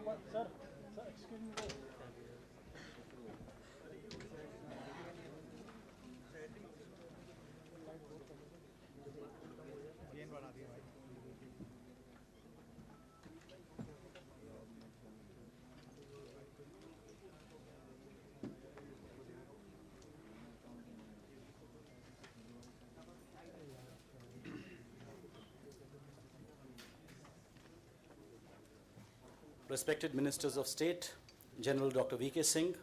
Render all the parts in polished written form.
Sir, excuse me. Respected Ministers of State, General Dr. VK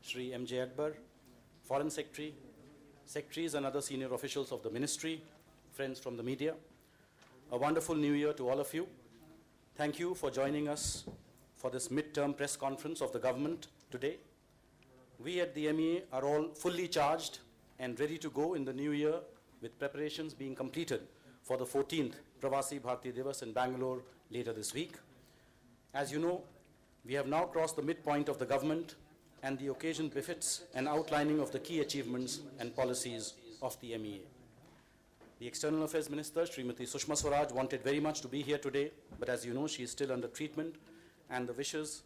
Shri MJA, Foreign Secretary, Secretaries and other senior officials of the Ministry, friends from the media, a wonderful new year to all of you. Thank you for joining us for this mid-term press conference of the government today. We at the MEA are all fully charged and ready to go in the new year with preparations being completed for the 14th Pravasi Bharatiya Divas in Bangalore later this week. As you know, we have now crossed the midpoint of the government and the occasion befits an outlining of the key achievements and policies of the MEA. The External Affairs Minister, Srimati Sushma Swaraj, wanted very much to be here today, but as you know, she is still under treatment and the wishes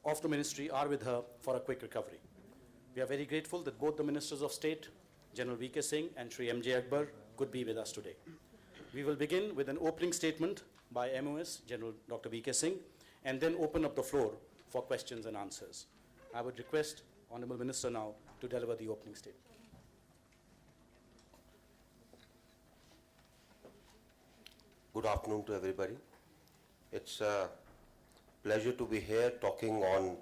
of the ministry are with her for a quick recovery. We are very grateful that both the Ministers of State, General VK Singh and Shri MJA, could be with us today. We will begin with an opening statement by MOS, General Dr. VK Singh, and then open up the floor for questions and answers. I would request Honorable Minister now to deliver the opening statement. Good afternoon to everybody. It's a pleasure to be here talking on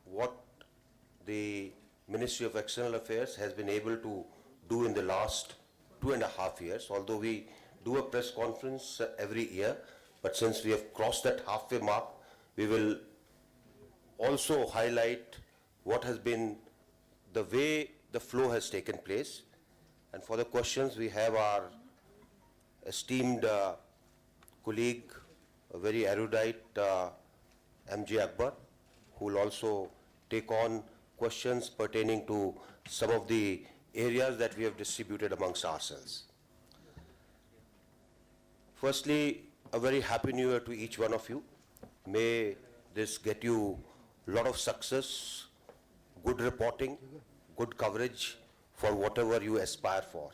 what the Ministry of External Affairs has been able to do in the last 2.5 years, although we do a press conference every year, but since we have crossed that halfway mark, we will also highlight what has been the way the flow has taken place. And for the questions, we have our esteemed colleague, a very erudite MJA, who will also take on questions pertaining to some of the areas that we have distributed amongst ourselves. Firstly, a very happy new year to each one of you. May this get you a lot of success, good reporting, good coverage for whatever you aspire for.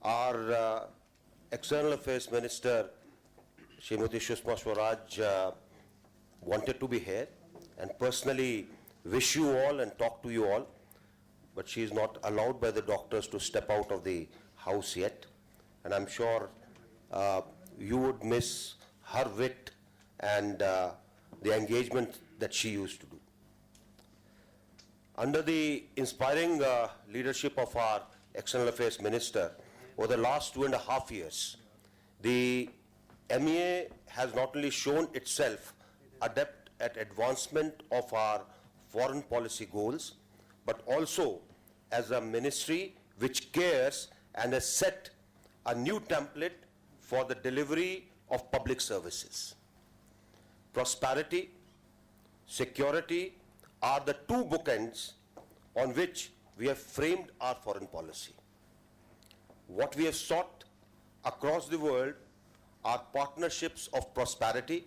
Our External Affairs Minister, Srimati Sushma Swaraj, wanted to be here and personally wish you all and talk to you all, but she is not allowed by the doctors to step out of the house yet. And I'm sure you would miss her wit and the engagement that she used to do. Under the inspiring leadership of our External Affairs Minister, over the last 2.5 years, the MEA has not only shown itself adept at advancement of our foreign policy goals, but also as a ministry which cares and has set a new template for the delivery of public services. Prosperity, security are the two bookends on which we have framed our foreign policy. What we have sought across the world are partnerships of prosperity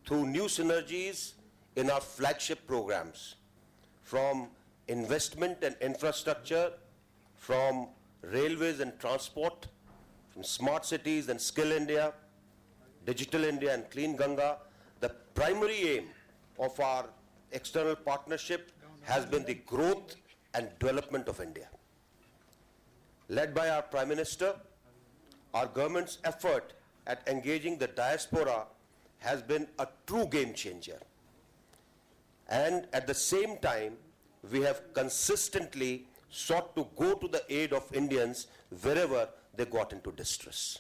through new synergies in our flagship programs, from investment and infrastructure, from railways and transport, from smart cities and Skill India, Digital India and Clean Ganga. The primary aim of our external partnership has been the growth and development of India. Led by our Prime Minister, our government's effort at engaging the diaspora has been a true game changer. And at the same time, we have consistently sought to go to the aid of Indians wherever they got into distress.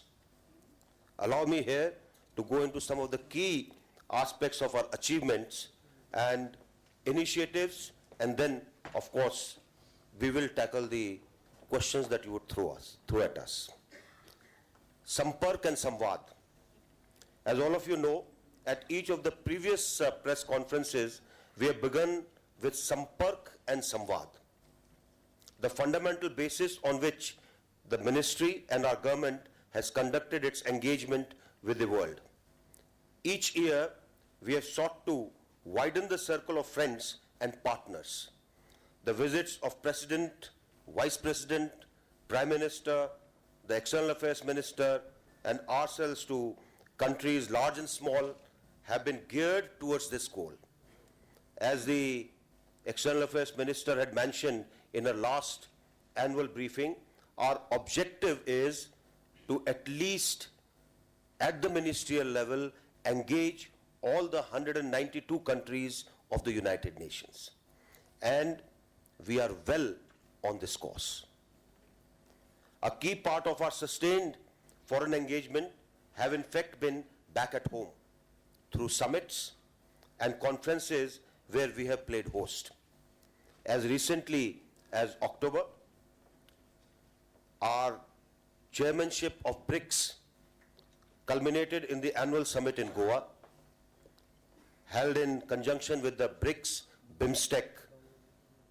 Allow me here to go into some of the key aspects of our achievements and initiatives, and then, of course, we will tackle the questions that you would throw at us. Sampark and Samvad. As all of you know, at each of the previous press conferences, we have begun with Sampark and Samvad, the fundamental basis on which the ministry and our government has conducted its engagement with the world. Each year, we have sought to widen the circle of friends and partners. The visits of President, Vice President, Prime Minister, the External Affairs Minister, and ourselves to countries large and small have been geared towards this goal. As the External Affairs Minister had mentioned in her last annual briefing, our objective is to at least at the ministerial level engage all the 192 countries of the United Nations. And we are well on this course. A key part of our sustained foreign engagement have in fact been back at home through summits and conferences where we have played host. As recently as October, our chairmanship of BRICS culminated in the annual summit in Goa, held in conjunction with the BRICS BIMSTEC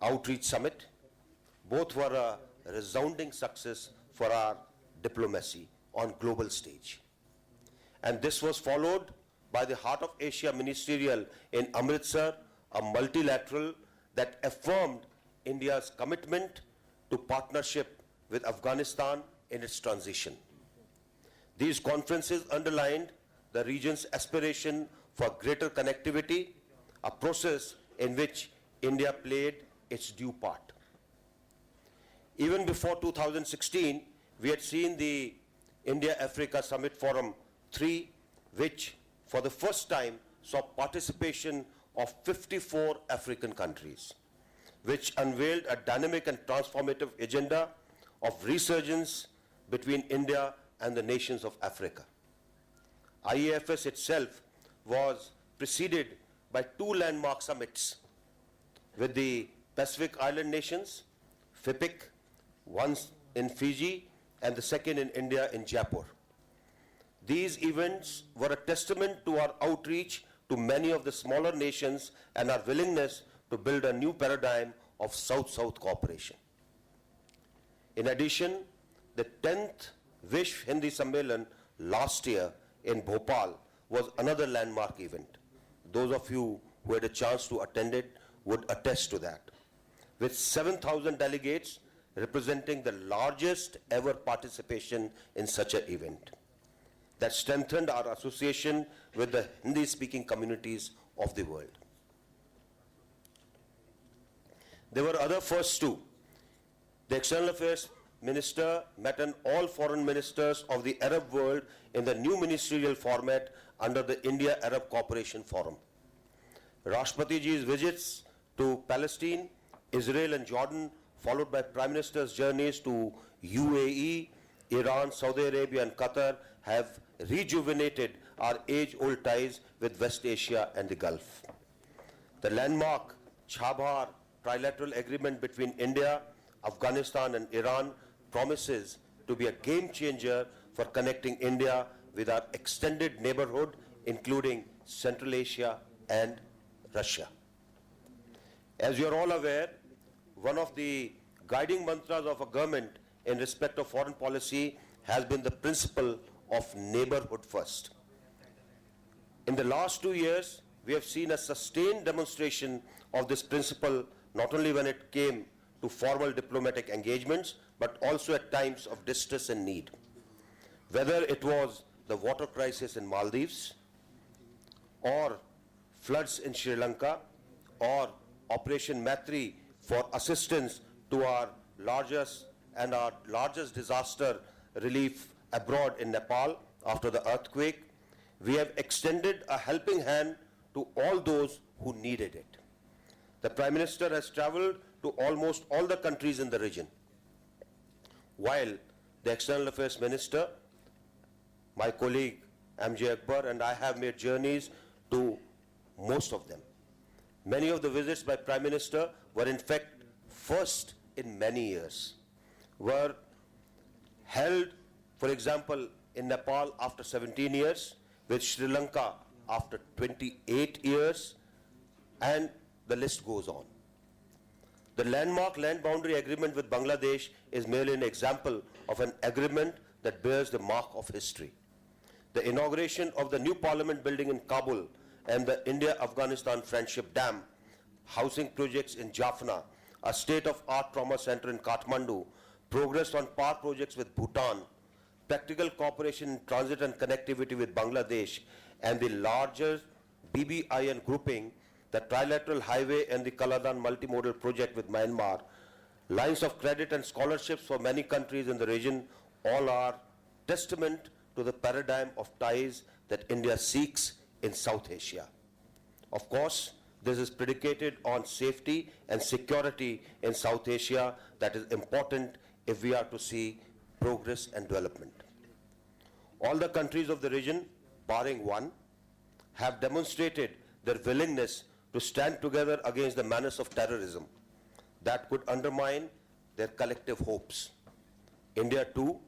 Outreach Summit. Both were a resounding success for our diplomacy on global stage. And this was followed by the Heart of Asia Ministerial in Amritsar, a multilateral that affirmed India's commitment to partnership with Afghanistan in its transition. These conferences underlined the region's aspiration for greater connectivity, a process in which India played its due part. Even before 2016, we had seen the India-Africa Summit Forum 3, which for the first time saw participation of 54 African countries, which unveiled a dynamic and transformative agenda of resurgence between India and the nations of Africa. IAFS itself was preceded by two landmark summits with the Pacific Island nations, FIPIC, one in Fiji and the second in India in Jaipur. These events were a testament to our outreach to many of the smaller nations and our willingness to build a new paradigm of South-South cooperation. In addition, the 10th Vishwa Hindi Sammelan last year in Bhopal was another landmark event. Those of you who had a chance to attend it would attest to that. With 7,000 delegates representing the largest ever participation in such an event that strengthened our association with the Hindi-speaking communities of the world. There were other firsts too. The External Affairs Minister met all foreign ministers of the Arab world in the new ministerial format under the India-Arab Cooperation Forum. Rashtrapatiji's visits to Palestine, Israel and Jordan, followed by Prime Minister's journeys to UAE, Iran, Saudi Arabia and Qatar, have rejuvenated our age-old ties with West Asia and the Gulf. The landmark Chabhar trilateral agreement between India, Afghanistan and Iran promises to be a game changer for connecting India with our extended neighborhood, including Central Asia and Russia. As you are all aware, one of the guiding mantras of a government in respect of foreign policy has been the principle of neighborhood first. In the last 2 years, we have seen a sustained demonstration of this principle, not only when it came to formal diplomatic engagements, but also at times of distress and need. Whether it was the water crisis in Maldives, or floods in Sri Lanka, or Operation Maitri for assistance to our largest disaster relief abroad in Nepal after the earthquake, we have extended a helping hand to all those who needed it. The Prime Minister has traveled to almost all the countries in the region, while the External Affairs Minister, my colleague MJA Akbar, and I have made journeys to most of them. Many of the visits by Prime Minister were in fact first in many years, were held, for example, in Nepal after 17 years, with Sri Lanka after 28 years, and the list goes on. The landmark land boundary agreement with Bangladesh is merely an example of an agreement that bears the mark of history. the inauguration of the new parliament building in Kabul, and the India-Afghanistan Friendship Dam, housing projects in Jaffna, a state-of-art trauma center in Kathmandu, progress on power projects with Bhutan, practical cooperation in transit and connectivity with Bangladesh, and the larger BBIN grouping, the trilateral highway and the Kaladan multimodal project with Myanmar, lines of credit and scholarships for many countries in the region, all are testament to the paradigm of ties that India seeks in South Asia. Of course, this is predicated on safety and security in South Asia that is important if we are to see progress and development. All the countries of the region, barring one, have demonstrated their willingness to stand together against the menace of terrorism that could undermine their collective hopes. India too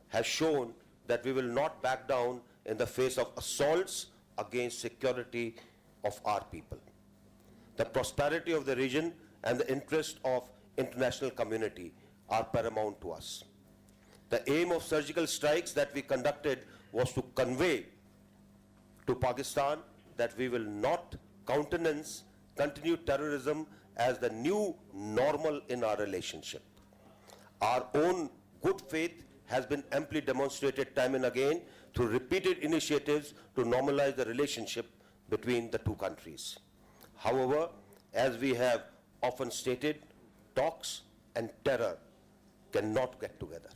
has shown that we will not back down in the face of assaults against security of our people. The prosperity of the region and the interest of international community are paramount to us. The aim of surgical strikes that we conducted was to convey to Pakistan that we will not countenance continued terrorism as the new normal in our relationship. Our own good faith has been amply demonstrated time and again through repeated initiatives to normalize the relationship between the two countries. However, as we have often stated, talks and terror cannot get together.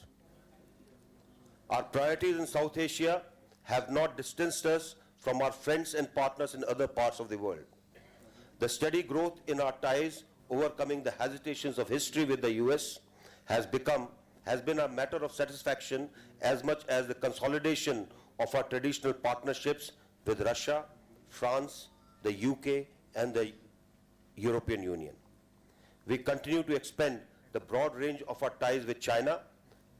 Our priorities in South Asia have not distanced us from our friends and partners in other parts of the world. The steady growth in our ties, overcoming the hesitations of history with the US, has been a matter of satisfaction as much as the consolidation of our traditional partnerships with Russia, France, the UK, and the European Union. We continue to expand the broad range of our ties with China,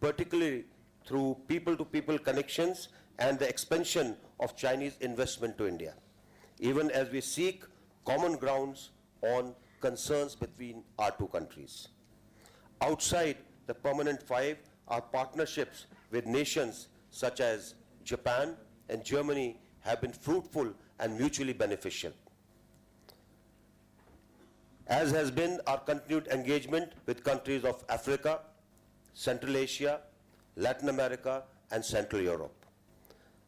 particularly through people-to-people connections and the expansion of Chinese investment to India, even as we seek common grounds on concerns between our two countries. Outside the permanent five, our partnerships with nations such as Japan and Germany have been fruitful and mutually beneficial, as has been our continued engagement with countries of Africa, Central Asia, Latin America, and Central Europe.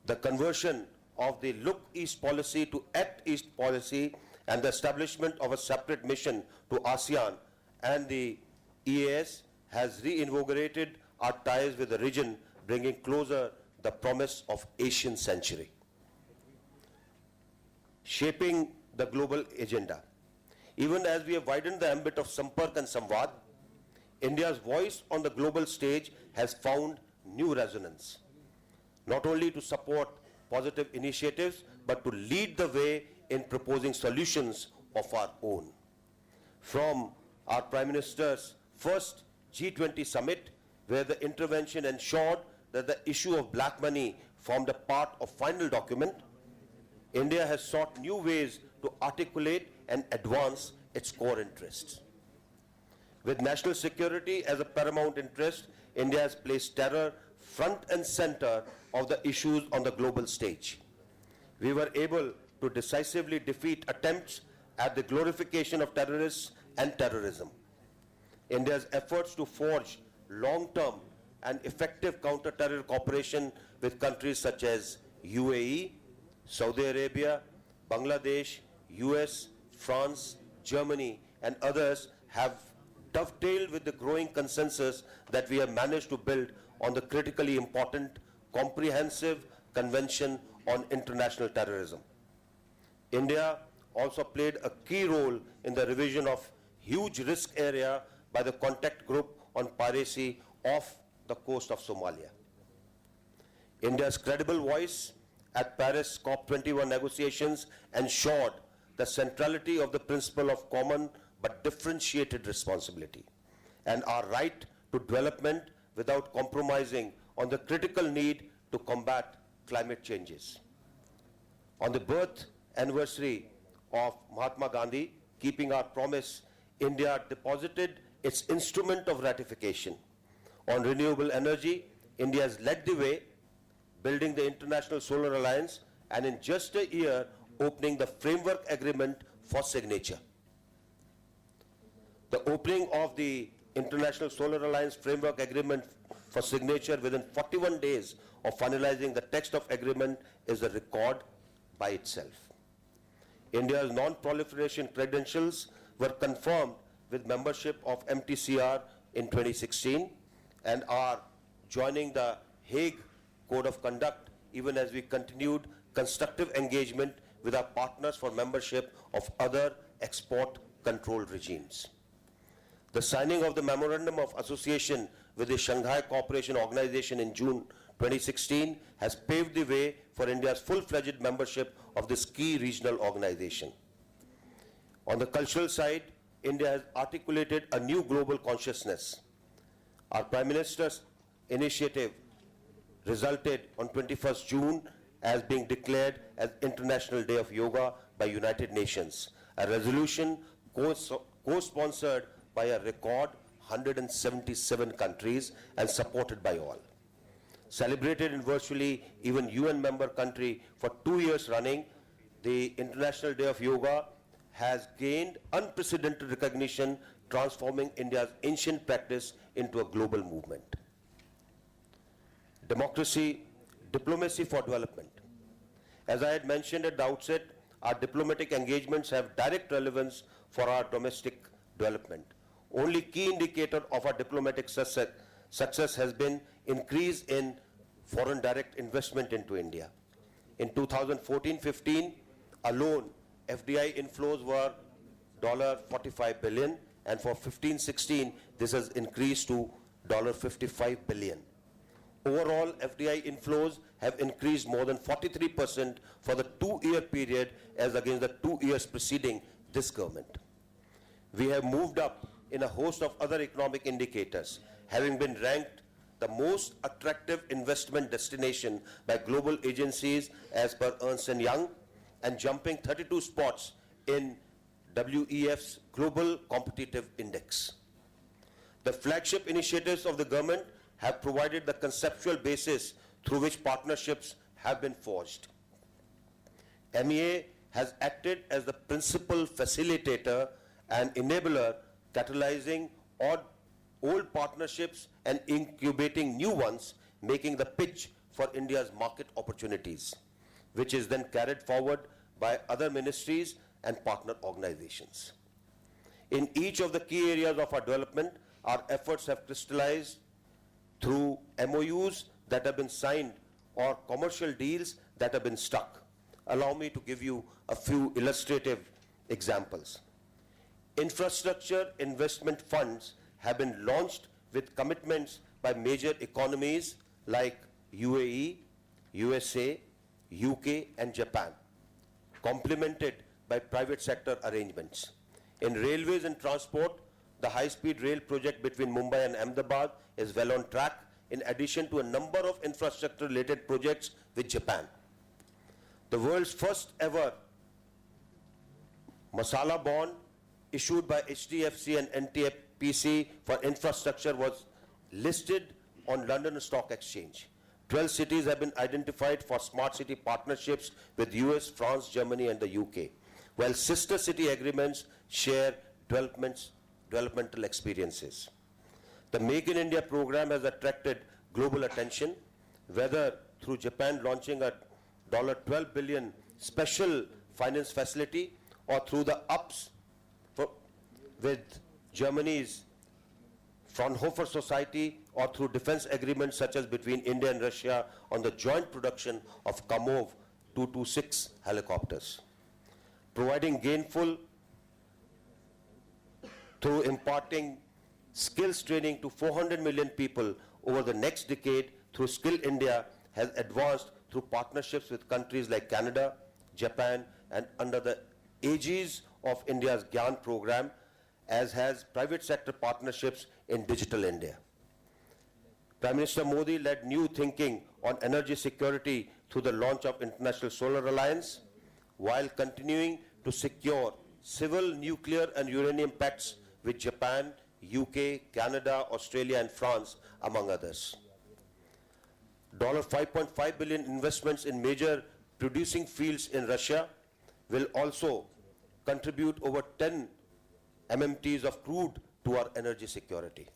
The conversion of the Look East policy to Act East policy and the establishment of a separate mission to ASEAN and the EAS has reinvigorated our ties with the region, bringing closer the promise of Asian century. Shaping the global agenda. Even as we have widened the ambit of Sampark and Samvad, India's voice on the global stage has found new resonance, not only to support positive initiatives, but to lead the way in proposing solutions of our own. From our Prime Minister's first G20 summit, where the intervention ensured that the issue of black money formed a part of final document, India has sought new ways to articulate and advance its core interests. With national security as a paramount interest, India has placed terror front and center of the issues on the global stage. We were able to decisively defeat attempts at the glorification of terrorists and terrorism. India's efforts to forge long-term and effective counter-terror cooperation with countries such as UAE, Saudi Arabia, Bangladesh, US, France, Germany, and others have dovetailed with the growing consensus that we have managed to build on the critically important comprehensive Convention on International Terrorism. India also played a key role in the revision of huge risk area by the contact group on piracy off the coast of Somalia. India's credible voice at Paris COP21 negotiations ensured the centrality of the principle of common but differentiated responsibility and our right to development without compromising on the critical need to combat climate changes. On the birth anniversary of Mahatma Gandhi, keeping our promise, India deposited its instrument of ratification. On renewable energy, India has led the way, building the International Solar Alliance, and in just a year, opening the framework agreement for signature. The opening of the International Solar Alliance framework agreement for signature within 41 days of finalizing the text of agreement is a record by itself. India's non-proliferation credentials were confirmed with membership of MTCR in 2016 and are joining the Hague Code of Conduct even as we continued constructive engagement with our partners for membership of other export control regimes. The signing of the Memorandum of Association with the Shanghai Cooperation Organization in June 2016 has paved the way for India's full-fledged membership of this key regional organization. On the cultural side, India has articulated a new global consciousness. Our Prime Minister's initiative resulted on 21st June as being declared as International Day of Yoga by United Nations, a resolution co-sponsored by a record 177 countries and supported by all. Celebrated in virtually even UN member country for 2 years running, the International Day of Yoga has gained unprecedented recognition, transforming India's ancient practice into a global movement. Diplomacy for development. As I had mentioned at the outset, our diplomatic engagements have direct relevance for our domestic development. Only key indicator of our diplomatic success has been increase in foreign direct investment into India. In 2014-15 alone, FDI inflows were $45 billion, and for 15-16 this has increased to $55 billion. Overall, FDI inflows have increased more than 43% for the 2-year period as against the 2 years preceding this government. We have moved up in a host of other economic indicators, having been ranked the most attractive investment destination by global agencies as per Ernst & Young, and jumping 32 spots in WEF's Global Competitive Index. The flagship initiatives of the government have provided the conceptual basis through which partnerships have been forged. MEA has acted as the principal facilitator and enabler, catalyzing old partnerships and incubating new ones, making the pitch for India's market opportunities, which is then carried forward by other ministries and partner organizations. In each of the key areas of our development, our efforts have crystallized through MOUs that have been signed or commercial deals that have been struck. Allow me to give you a few illustrative examples. Infrastructure investment funds have been launched with commitments by major economies like UAE, USA, UK and Japan, complemented by private sector arrangements. In railways and transport, the high-speed rail project between Mumbai and Ahmedabad is well on track, in addition to a number of infrastructure-related projects with Japan. The world's first ever Masala bond issued by HDFC and NTPC for infrastructure was listed on London Stock Exchange. 12 cities have been identified for smart city partnerships with US, France, Germany and the UK, while sister city agreements share developmental experiences. The Make in India program has attracted global attention, whether through Japan launching a $12 billion special finance facility or through the UPS with Germany's Fraunhofer Society, or through defense agreements such as between India and Russia on the joint production of Kamov 226 helicopters. Providing gainful through imparting skills training to 400 million people over the next decade through Skill India has advanced through partnerships with countries like Canada, Japan, and under the aegis of India's GYAN program, as has private sector partnerships in Digital India. Prime Minister Modi led new thinking on energy security through the launch of International Solar Alliance, while continuing to secure civil, nuclear and uranium pacts with Japan, UK, Canada, Australia and France, among others. $5.5 billion investments in major producing fields in Russia will also contribute over 10 MMTs of crude to our energy security.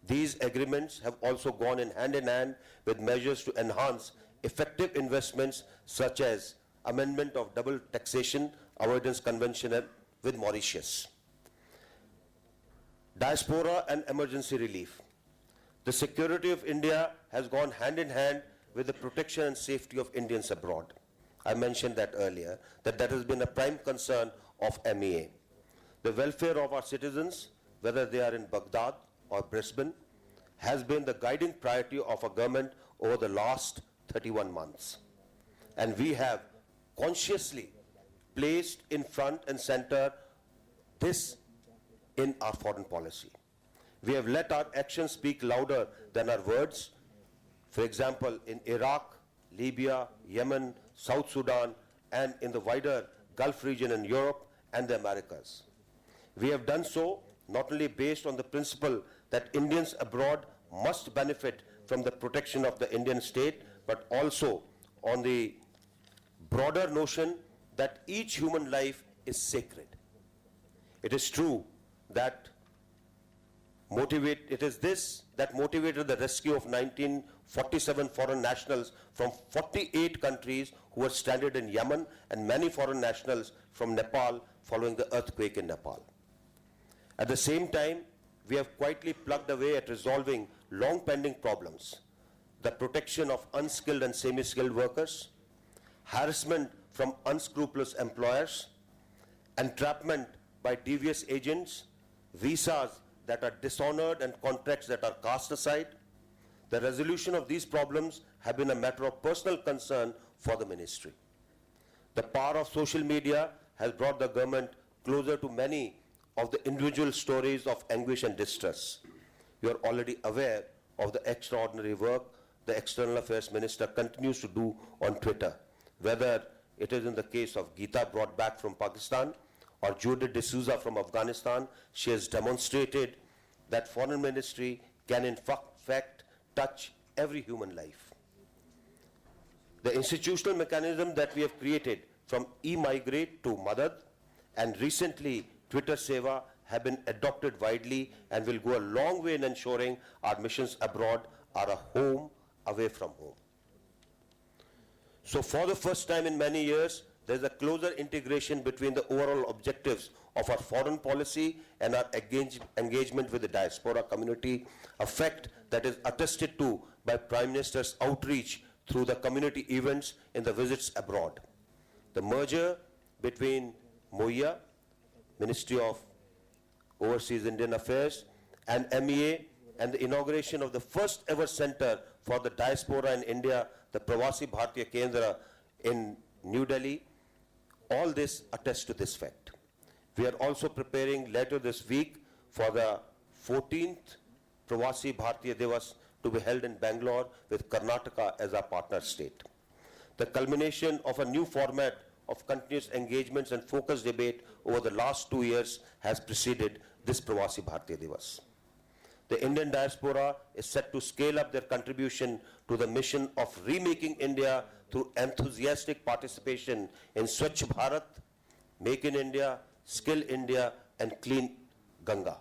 These agreements have also gone in hand with measures to enhance effective investments such as amendment of double taxation avoidance convention with Mauritius. Diaspora and emergency relief. The security of India has gone hand in hand with the protection and safety of Indians abroad. I mentioned that earlier, that has been a prime concern of MEA. The welfare of our citizens, whether they are in Baghdad or Brisbane, has been the guiding priority of our government over the last 31 months. And we have consciously placed in front and center this in our foreign policy. We have let our actions speak louder than our words. For example, in Iraq, Libya, Yemen, South Sudan, and in the wider Gulf region in Europe and the Americas. We have done so not only based on the principle that Indians abroad must benefit from the protection of the Indian state, but also on the broader notion that each human life is sacred. It is true that it is this that motivated the rescue of 1947 foreign nationals from 48 countries who were stranded in Yemen, and many foreign nationals from Nepal following the earthquake in Nepal. At the same time, we have quietly plugged away at resolving long-pending problems: the protection of unskilled and semi-skilled workers, harassment from unscrupulous employers, entrapment by devious agents, visas that are dishonored, and contracts that are cast aside. The resolution of these problems have been a matter of personal concern for the ministry. The power of social media has brought the government closer to many of the individual stories of anguish and distress. You are already aware of the extraordinary work the External Affairs Minister continues to do on Twitter, whether it is in the case of Geeta brought back from Pakistan or Judith D'Souza from Afghanistan. She has demonstrated that foreign ministry can in fact touch every human life. The institutional mechanism that we have created, from e-migrate to Madad and recently Twitter Seva, have been adopted widely and will go a long way in ensuring our missions abroad are a home away from home. So for the first time in many years, there is a closer integration between the overall objectives of our foreign policy and our engagement with the diaspora community, a fact that is attested to by Prime Minister's outreach through the community events in the visits abroad. The merger between MOIA, Ministry of Overseas Indian Affairs, and MEA, and the inauguration of the first ever center for the diaspora in India, the Pravasi Bharatiya Kendra in New Delhi, all this attests to this fact. We are also preparing later this week for the 14th Pravasi Bharatiya Divas to be held in Bangalore with Karnataka as our partner state. The culmination of a new format of continuous engagements and focused debate over the last 2 years has preceded this Pravasi Bharatiya Divas. The Indian diaspora is set to scale up their contribution to the mission of remaking India through enthusiastic participation in Swachh Bharat, Make in India, Skill India, and Clean Ganga.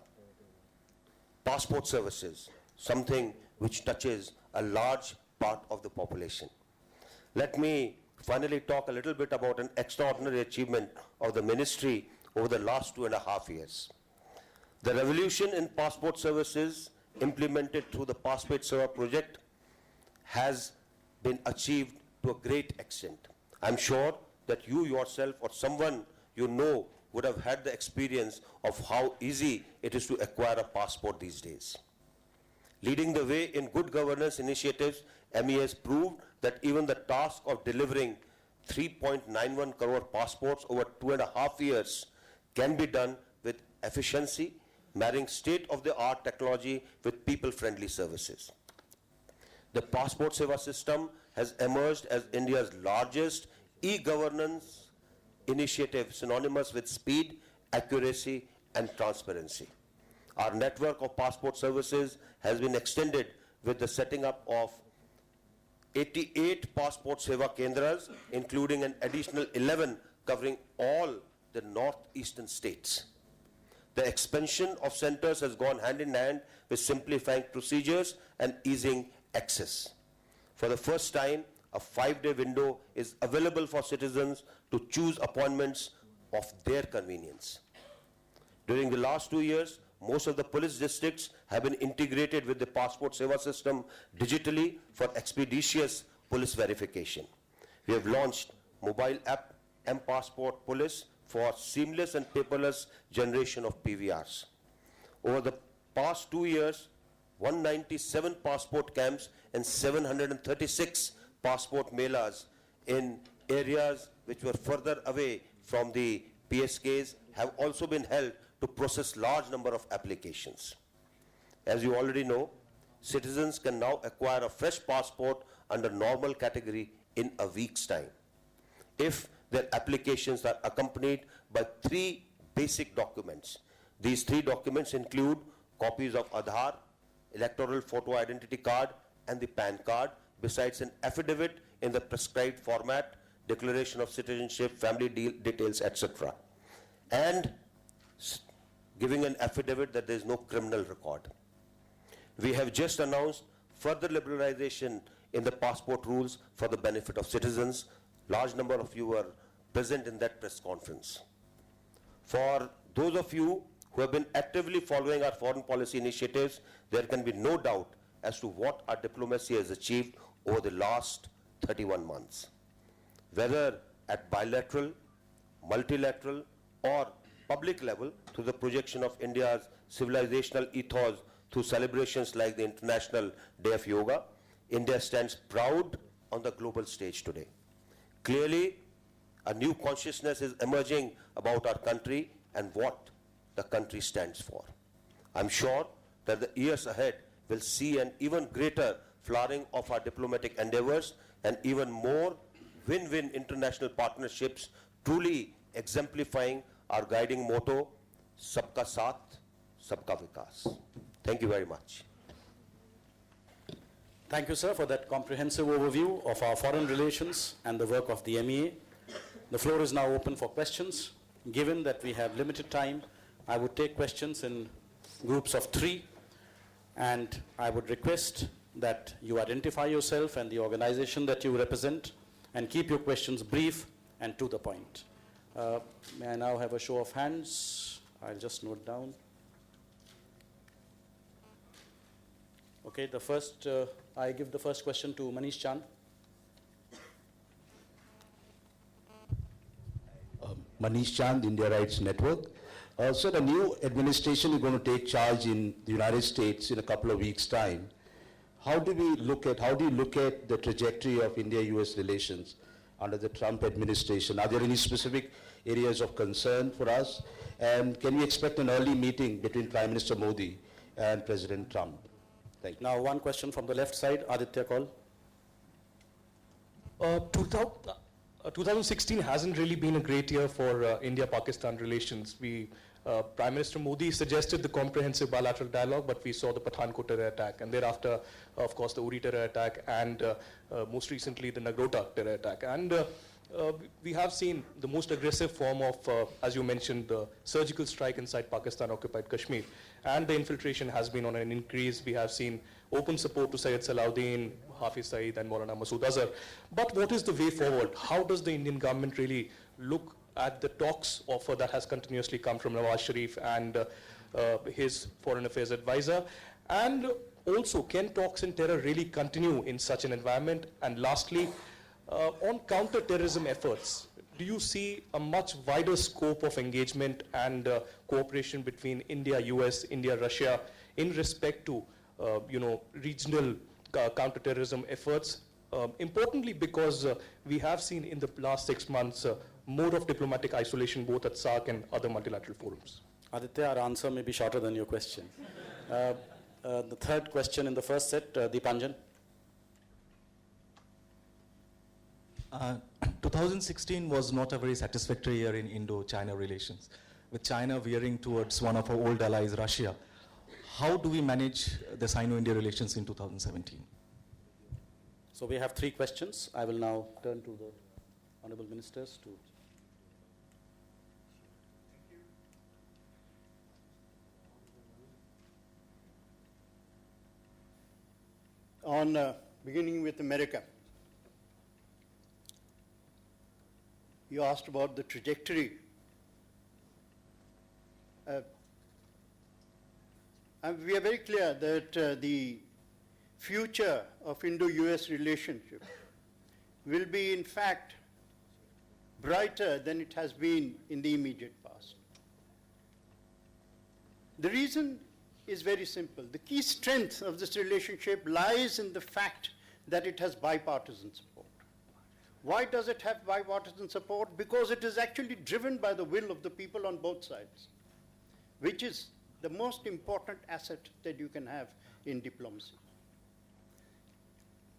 Passport services, something which touches a large part of the population. Let me finally talk a little bit about an extraordinary achievement of the ministry over the last 2.5 years. The revolution in passport services implemented through the Passport Seva project has been achieved to a great extent. I'm sure that you yourself or someone you know would have had the experience of how easy it is to acquire a passport these days. Leading the way in good governance initiatives, MEA has proved that even the task of delivering 3.91 crore passports over 2.5 years can be done with efficiency, marrying state-of-the-art technology with people-friendly services. The Passport Seva system has emerged as India's largest e-governance initiative, synonymous with speed, accuracy, and transparency. Our network of passport services has been extended with the setting up of 88 passport seva kendras, including an additional 11 covering all the northeastern states. The expansion of centers has gone hand in hand with simplifying procedures and easing access. For the first time, a 5-day window is available for citizens to choose appointments of their convenience. During the last 2 years, most of the police districts have been integrated with the passport seva system digitally for expeditious police verification. We have launched mobile app M-Passport Police for seamless and paperless generation of PVRs. Over the past 2 years, 197 passport camps and 736 passport melas in areas which were further away from the PSKs have also been held to process large number of applications. As you already know, citizens can now acquire a fresh passport under normal category in a week's time, if their applications are accompanied by 3 basic documents. These 3 documents include copies of Aadhaar, electoral photo identity card, and the PAN card, besides an affidavit in the prescribed format, declaration of citizenship, family details, etc. And giving an affidavit that there is no criminal record. We have just announced further liberalization in the passport rules for the benefit of citizens. Large number of you were present in that press conference. For those of you who have been actively following our foreign policy initiatives, there can be no doubt as to what our diplomacy has achieved over the last 31 months. Whether at bilateral, multilateral, or public level, through the projection of India's civilizational ethos through celebrations like the International Day of Yoga, India stands proud on the global stage today. Clearly, a new consciousness is emerging about our country and what the country stands for. I'm sure that the years ahead will see an even greater flowering of our diplomatic endeavors and even more win-win international partnerships, truly exemplifying our guiding motto, Sabka Saath, Sabka Vikas. Thank you very much. Thank you, sir, for that comprehensive overview of our foreign relations and the work of the MEA. The floor is now open for questions. Given that we have limited time, I would take questions in groups of 3, and I would request that you identify yourself and the organization that you represent and keep your questions brief and to the point. May I now have a show of hands? I'll just note down. Okay, the first, I give the first question to Manish Chand. Manish Chand, India Rights Network. So the new administration is going to take charge in the United States in a couple of weeks' time. How do you look at the trajectory of India-US relations under the Trump administration? Are there any specific areas of concern for us? And can we expect an early meeting between Prime Minister Modi and President Trump? Thank you. Now one question from the left side, Aditya Kaul. 2016 hasn't really been a great year for India-Pakistan relations. Prime Minister Modi suggested the comprehensive bilateral dialogue, but we saw the Pathankot terror attack, and thereafter, of course, the Uri terror attack, and most recently the Nagrota terror attack. And we have seen the most aggressive form of, as you mentioned, the surgical strike inside Pakistan-occupied Kashmir, and the infiltration has been on an increase. We have seen open support to Syed Salahuddin, Hafiz Saeed, and Maulana Masood Azhar. But what is the way forward? How does the Indian government really look at the talks offer that has continuously come from Nawaz Sharif and his foreign affairs advisor? And also, can talks in terror really continue in such an environment? And lastly, on counter-terrorism efforts, do you see a much wider scope of engagement and cooperation between India, US, India, Russia in respect to regional counter-terrorism efforts? Importantly, because we have seen in the last 6 months more of diplomatic isolation both at SAARC and other multilateral forums. Aditya, our answer may be shorter than your question. The third question in the first set, Deepanjan. 2016 was not a very satisfactory year in Indo-China relations, with China veering towards one of our old allies, Russia. How do we manage the Sino-India relations in 2017? So we have 3 questions. I will now turn to the honorable ministers to. Beginning with America, you asked about the trajectory. We are very clear that the future of Indo-US relationship will be, in fact, brighter than it has been in the immediate past. The reason is very simple. The key strength of this relationship lies in the fact that it has bipartisan support. Why does it have bipartisan support? Because it is actually driven by the will of the people on both sides, which is the most important asset that you can have in diplomacy.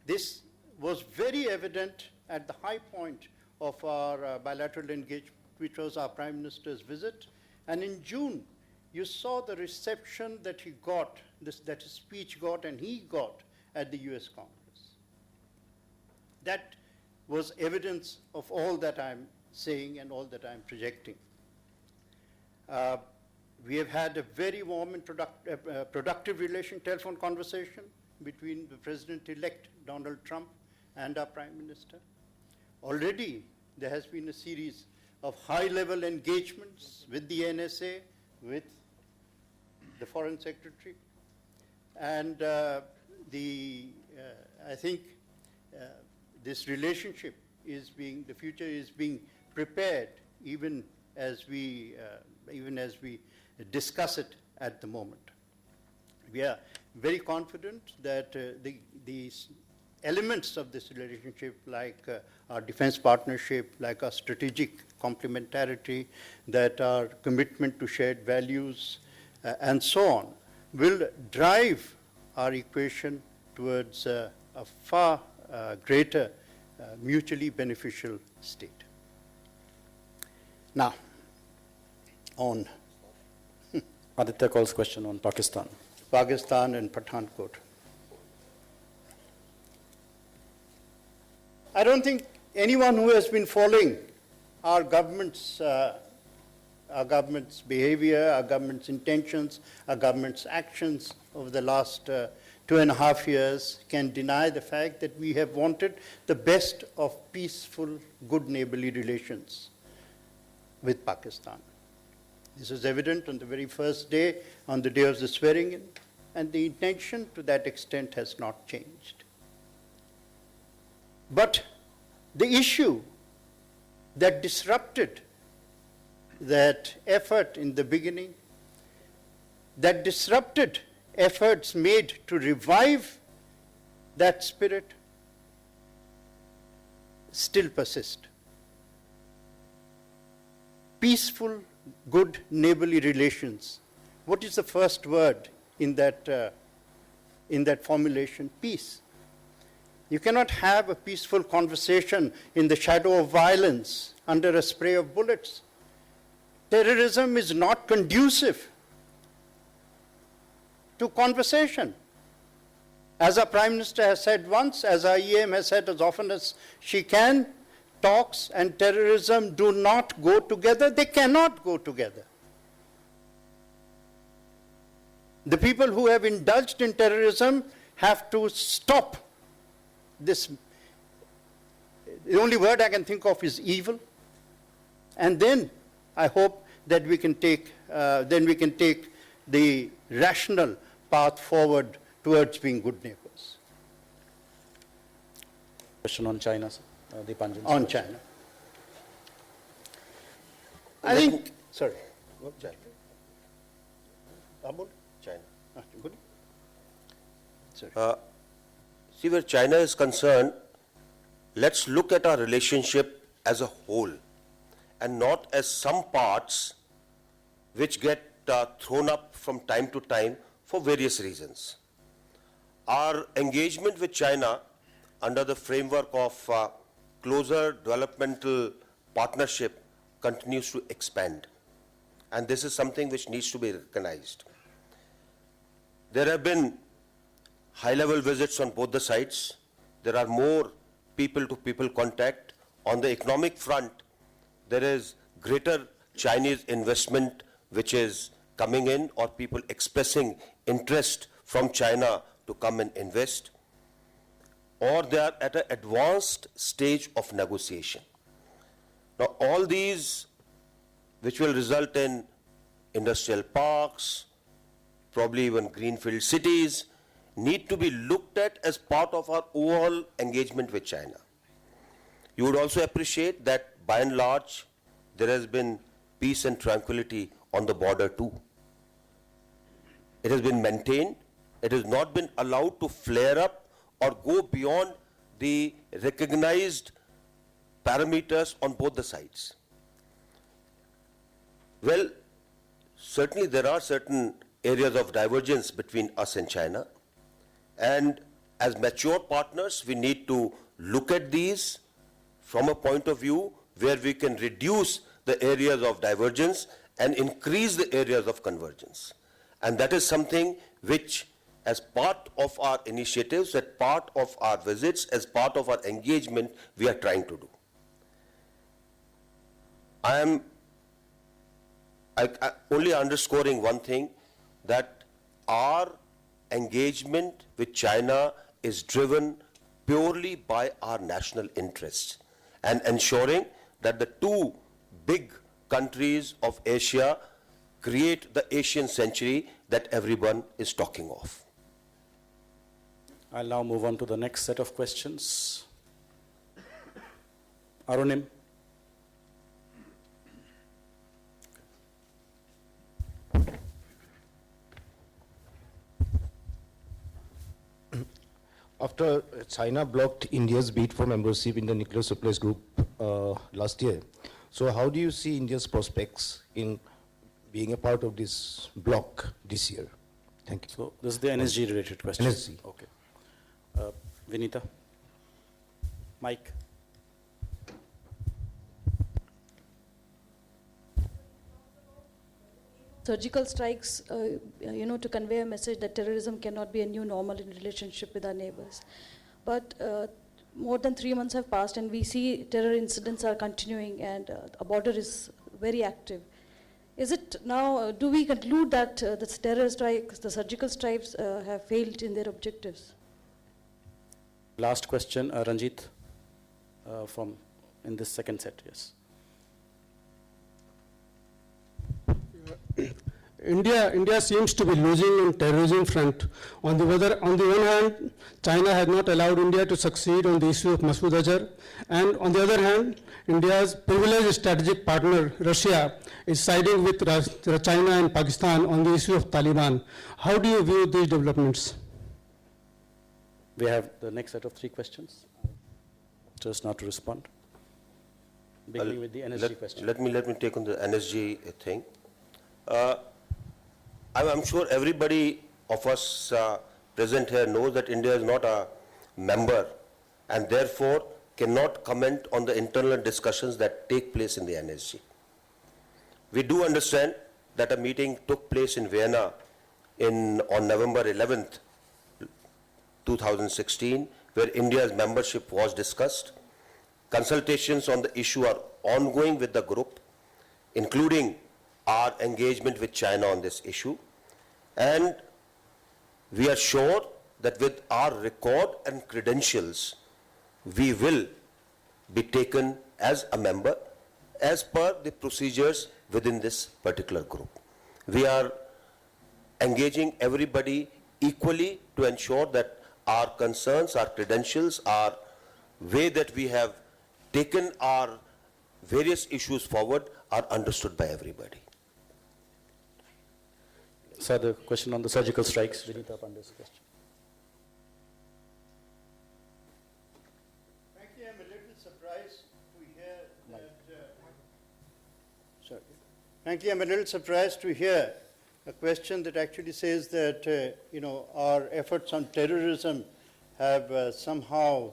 This was very evident at the high point of our bilateral engagement, which was our Prime Minister's visit. And in June, you saw the reception that he got, that his speech got and he got at the US Congress. That was evidence of all that I'm saying and all that I'm projecting. We have had a very warm and productive telephone conversation between the President-elect Donald Trump and our Prime Minister. Already there has been a series of high-level engagements with the NSA, with the Foreign Secretary, and I think this relationship is the future is being prepared even as we discuss it at the moment. We are very confident that these elements of this relationship, like our defense partnership, like our strategic complementarity, that our commitment to shared values, and so on, will drive our equation towards a far greater mutually beneficial state. Now, on Aditya Kaul's question on Pakistan. Pakistan and Pathankot. I don't think anyone who has been following our government's behavior, our government's intentions, our government's actions over the last 2.5 years can deny the fact that we have wanted the best of peaceful, good neighborly relations with Pakistan. This was evident on the very first day, on the day of the swearing-in, and the intention to that extent has not changed. But the issue that disrupted that effort in the beginning, that disrupted efforts made to revive that spirit, still persist. Peaceful, good neighborly relations. What is the first word in that formulation? Peace. You cannot have a peaceful conversation in the shadow of violence, under a spray of bullets. Terrorism is not conducive to conversation. As our Prime Minister has said once, as our EM has said as often as she can, talks and terrorism do not go together. They cannot go together. The people who have indulged in terrorism have to stop this. The only word I can think of is evil. And then I hope that we can take the rational path forward towards being good neighbors. Question on China, Deepanjan. On China. I think, sorry. China. China. Good. Sorry. See, where China is concerned, let's look at our relationship as a whole and not as some parts which get thrown up from time to time for various reasons. Our engagement with China under the framework of closer developmental partnership continues to expand. And this is something which needs to be recognized. There have been high-level visits on both the sides. there are more people-to-people contact. On the economic front, there is greater Chinese investment which is coming in, or people expressing interest from China to come and invest, or they are at an advanced stage of negotiation. Now, all these, which will result in industrial parks, probably even greenfield cities, need to be looked at as part of our overall engagement with China. You would also appreciate that, by and large, there has been peace and tranquility on the border too. It has been maintained. It has not been allowed to flare up or go beyond the recognized parameters on both the sides. Well, certainly there are certain areas of divergence between us and China, and as mature partners, we need to look at these from a point of view where we can reduce the areas of divergence and increase the areas of convergence. And that is something which, as part of our initiatives, as part of our visits, as part of our engagement, we are trying to do. I am only underscoring one thing, that our engagement with China is driven purely by our national interests and ensuring that the two big countries of Asia create the Asian century that everyone is talking of. I'll now move on to the next set of questions. Arunim. After China blocked India's bid for membership in the nuclear supplies group last year, so how do you see India's prospects in being a part of this bloc this year? Thank you. So this is the NSG related question. NSG. Okay. Vinita. Mike. Surgical strikes, to convey a message that terrorism cannot be a new normal in relationship with our neighbors. But more than 3 months have passed and we see terror incidents are continuing and our border is very active. Is it now, do we conclude that the terror strikes, the surgical strikes have failed in their objectives? Last question, Ranjit, from in this second set, yes. India seems to be losing on terrorism front. On the one hand, China has not allowed India to succeed on the issue of Masood Azhar, and on the other hand, India's privileged strategic partner, Russia, is siding with China and Pakistan on the issue of Taliban. How do you view these developments? We have the next set of 3 questions. Just now to respond. Beginning with the NSG question. Let me take on the NSG thing. I'm sure everybody of us present here knows that India is not a member and therefore cannot comment on the internal discussions that take place in the NSG. We do understand that a meeting took place in Vienna on November 11th, 2016, where India's membership was discussed. Consultations on the issue are ongoing with the group, including our engagement with China on this issue. And we are sure that with our record and credentials, we will be taken as a member as per the procedures within this particular group. We are engaging everybody equally to ensure that our concerns, our credentials, our way that we have taken our various issues forward are understood by everybody. Sir, the question on the surgical strikes, Vinita Pandey's question. Frankly, I'm a little surprised to hear that. Frankly, I'm a little surprised to hear a question that actually says that our efforts on terrorism have somehow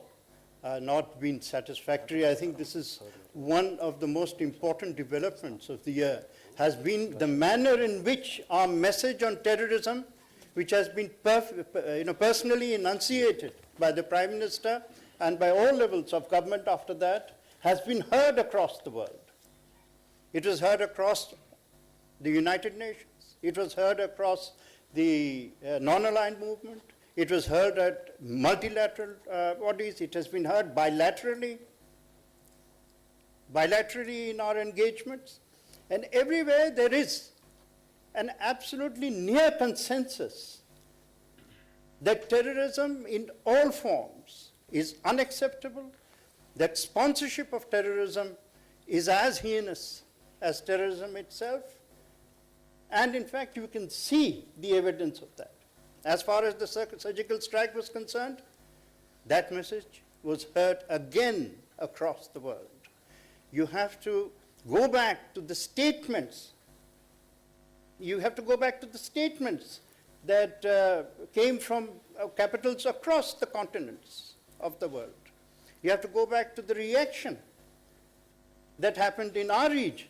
not been satisfactory. I think this is one of the most important developments of the year, has been the manner in which our message on terrorism, which has been personally enunciated by the Prime Minister and by all levels of government after that has been heard across the world. It was heard across the United Nations. It was heard across the non-aligned movement. It was heard at multilateral bodies. It has been heard bilaterally in our engagements. And everywhere there is an absolutely near consensus that terrorism in all forms is unacceptable, that sponsorship of terrorism is as heinous as terrorism itself. And in fact, you can see the evidence of that. As far as the surgical strike was concerned, that message was heard again across the world. You have to go back to the statements. You have to go back to the statements that came from capitals across the continents of the world. You have to go back to the reaction that happened in our region.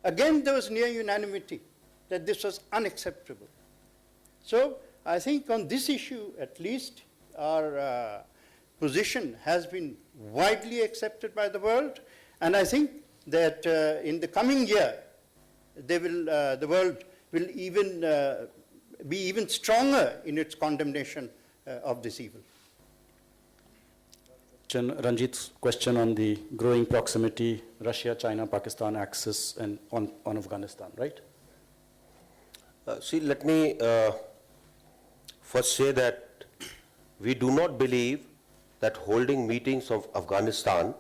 Again, there was near unanimity that this was unacceptable. So I think on this issue, at least, our position has been widely accepted by the world, and I think that in the coming year, the world will even be even stronger in its condemnation of this evil. Ranjit's question on the growing proximity, Russia, China, Pakistan axis, and on Afghanistan, right? See, let me first say that we do not believe that holding meetings of Afghanistan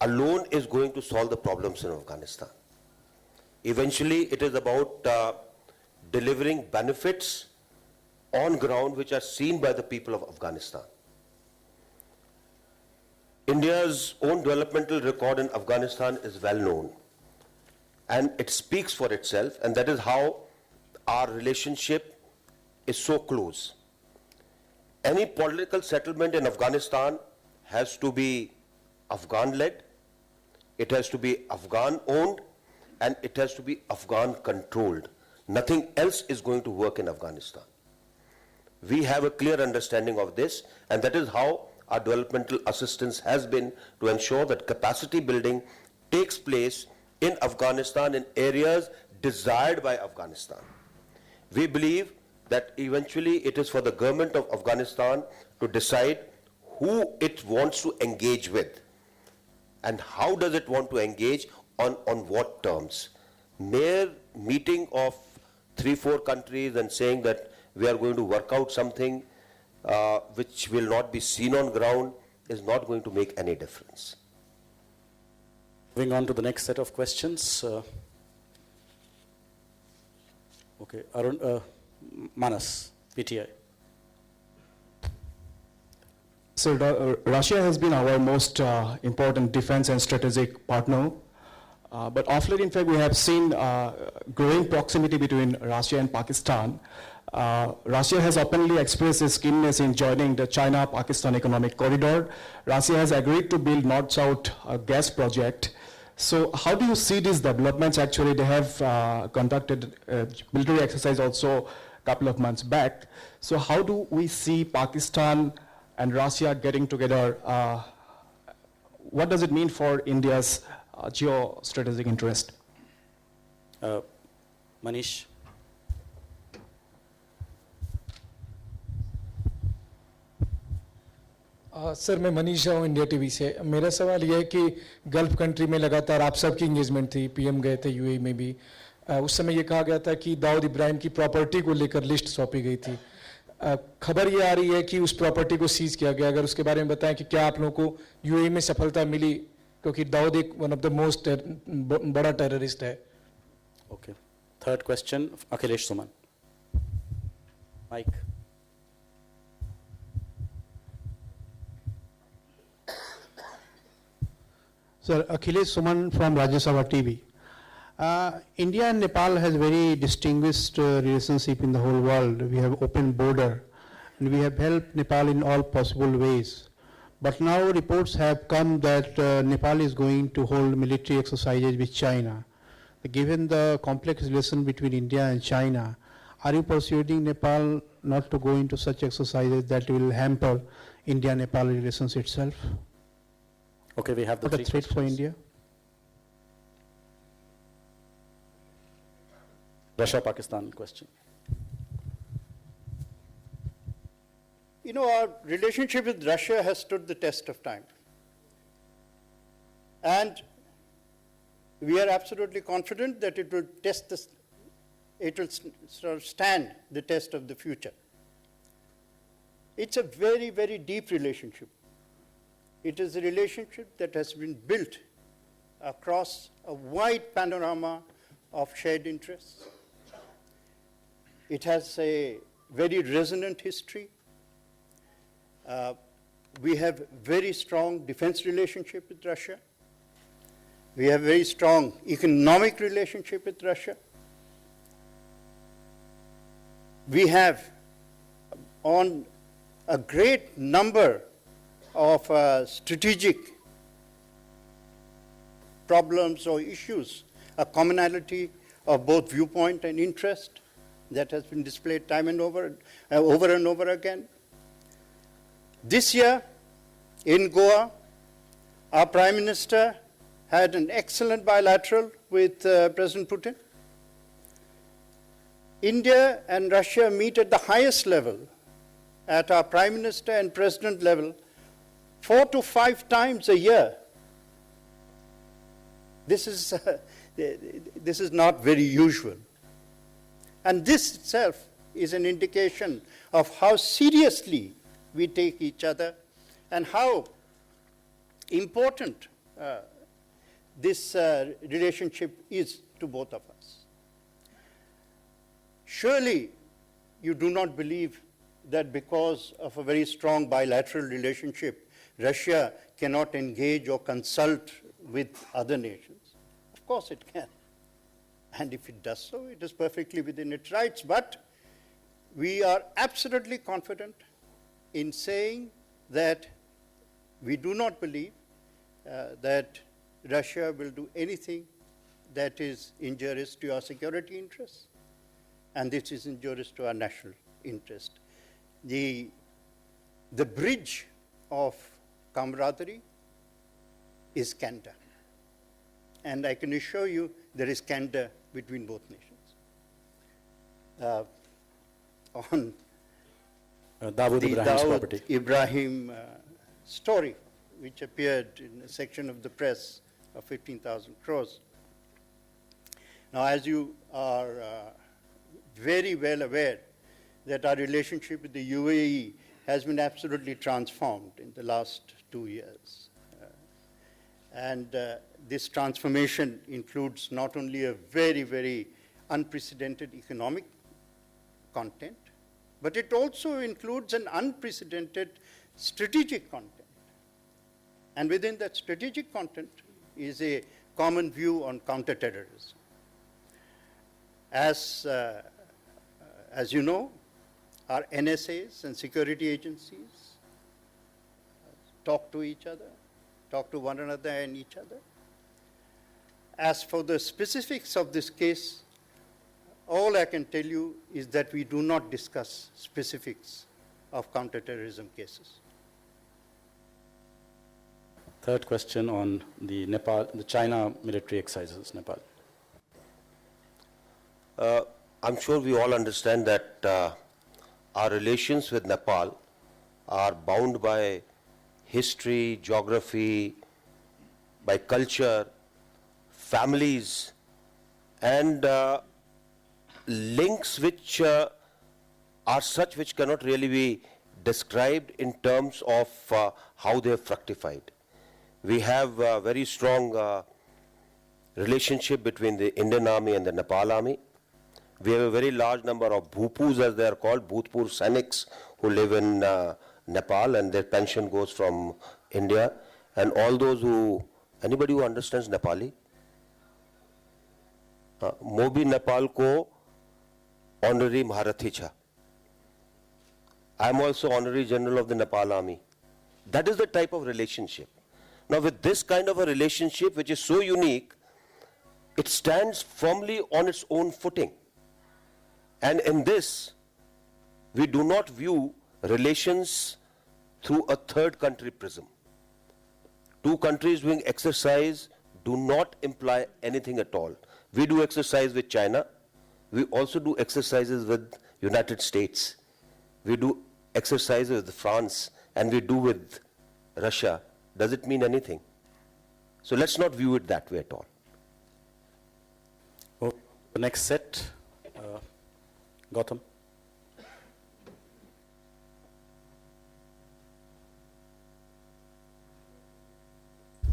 alone is going to solve the problems in Afghanistan. Eventually, it is about delivering benefits on ground which are seen by the people of Afghanistan. India's own developmental record in Afghanistan is well known, and it speaks for itself, and that is how our relationship is so close. Any political settlement in Afghanistan has to be Afghan-led, it has to be Afghan-owned, and it has to be Afghan-controlled. Nothing else is going to work in Afghanistan. We have a clear understanding of this, and that is how our developmental assistance has been to ensure that capacity building takes place in Afghanistan in areas desired by Afghanistan. We believe that eventually it is for the government of Afghanistan to decide who it wants to engage with and how does it want to engage, on what terms. Mere meeting of 3-4 countries and saying that we are going to work out something which will not be seen on ground is not going to make any difference. Moving on to the next set of questions. Okay, Arun, Manas, PTI. So Russia has been our most important defense and strategic partner. But of late, in fact, we have seen growing proximity between Russia and Pakistan. Russia has openly expressed its keenness in joining the China-Pakistan economic corridor. Russia has agreed to build North-South gas project. So how do you see these developments? Actually, they have conducted a military exercise also a couple of months back. So how do we see Pakistan and Russia getting together? What does it mean for India's geostrategic interest? Manish. Sir मैं मनीष हूँ India TV से। मेरा सवाल यह है कि gulf country में लगातार आप सबकी इंगेजमेंट थी, पीएम गए थे यूएई में भी। उस समय ये कहा गया था कि दाऊद इब्राहिम की प्रॉपर्टी को लेकर लिस्ट सौंपी गई थी। खबर ये आ रही है कि उस प्रॉपर्टी को सीज किया गया। अगर उसके बारे में बताएं कि क्या आप लोगों को यूएई में सफलता मिली, क्योंकि दाऊद एक वन ऑफ द मोस्ट बड़ा टेररिस्ट है। Okay, third question Akhilesh Suman, mic. Sir, Akhilesh Suman from Rajya Sabha TV. India and Nepal has very distinguished relationship in the whole world. We have open border and we have helped Nepal in all possible ways. But now reports have come that Nepal is going to hold military exercises with China. Given the complex relation between India and China, are you persuading Nepal not to go into such exercises that will hamper India-Nepal relations itself? Okay, we have the What a three threat for questions. India? Russia-Pakistan question. You know, our relationship with Russia has stood the test of time. And we are absolutely confident that it will sort of stand the test of the future. It's a very, very deep relationship. It is a relationship that has been built across a wide panorama of shared interests. It has a very resonant history. We have very strong defense relationship with Russia. We have very strong economic relationship with Russia. We have on a great number of strategic problems or issues, a commonality of both viewpoint and interest that has been displayed time and over and over again. This year in Goa, our Prime Minister had an excellent bilateral with President Putin. India and Russia meet at the highest level, at our Prime Minister and President level, 4 to 5 times a year. This is not very usual. And this itself is an indication of how seriously we take each other and how important this relationship is to both of us. Surely you do not believe that because of a very strong bilateral relationship, Russia cannot engage or consult with other nations. Of course it can. And if it does so, it is perfectly within its rights. But we are absolutely confident in saying that we do not believe that Russia will do anything that is injurious to our security interests, and this is injurious to our national interest. The bridge of camaraderie is candor. And I can assure you there is candor between both nations. On Dawood the Ibrahim's Dawood property. Ibrahim story, which appeared in a section of the press of 15,000 crores. Now, as you are very well aware, that our relationship with the UAE has been absolutely transformed in the last 2 years. And this transformation includes not only a very, very unprecedented economic content, but it also includes an unprecedented strategic content. And within that strategic content is a common view on counterterrorism. As you know, our NSAs and security agencies talk to each other, talk to one another and each other. As for the specifics of this case, all I can tell you is that we do not discuss specifics of counterterrorism cases. Third question on the China military exercises, Nepal. I'm sure we all understand that our relations with Nepal are bound by history, geography, by culture, families, and links which are such which cannot really be described in terms of how they have fructified. We have a very strong relationship between the Indian Army and the Nepal Army. We have a very large number of Bhupus, as they are called, Bhutpur Sainiks, who live in Nepal, and their pension goes from India. And all those who, anybody who understands Nepali? Mobi Nepal ko honorary Maharathi cha. I am also honorary general of the Nepal Army. That is the type of relationship. Now, with this kind of a relationship, which is so unique, it stands firmly on its own footing. And in this, we do not view relations through a third country prism. Two countries doing exercise do not imply anything at all. We do exercise with China. We also do exercises with United States. We do exercises with France, and we do with Russia. Does it mean anything? So let's not view it that way at all. Oh, the next set, Gautam.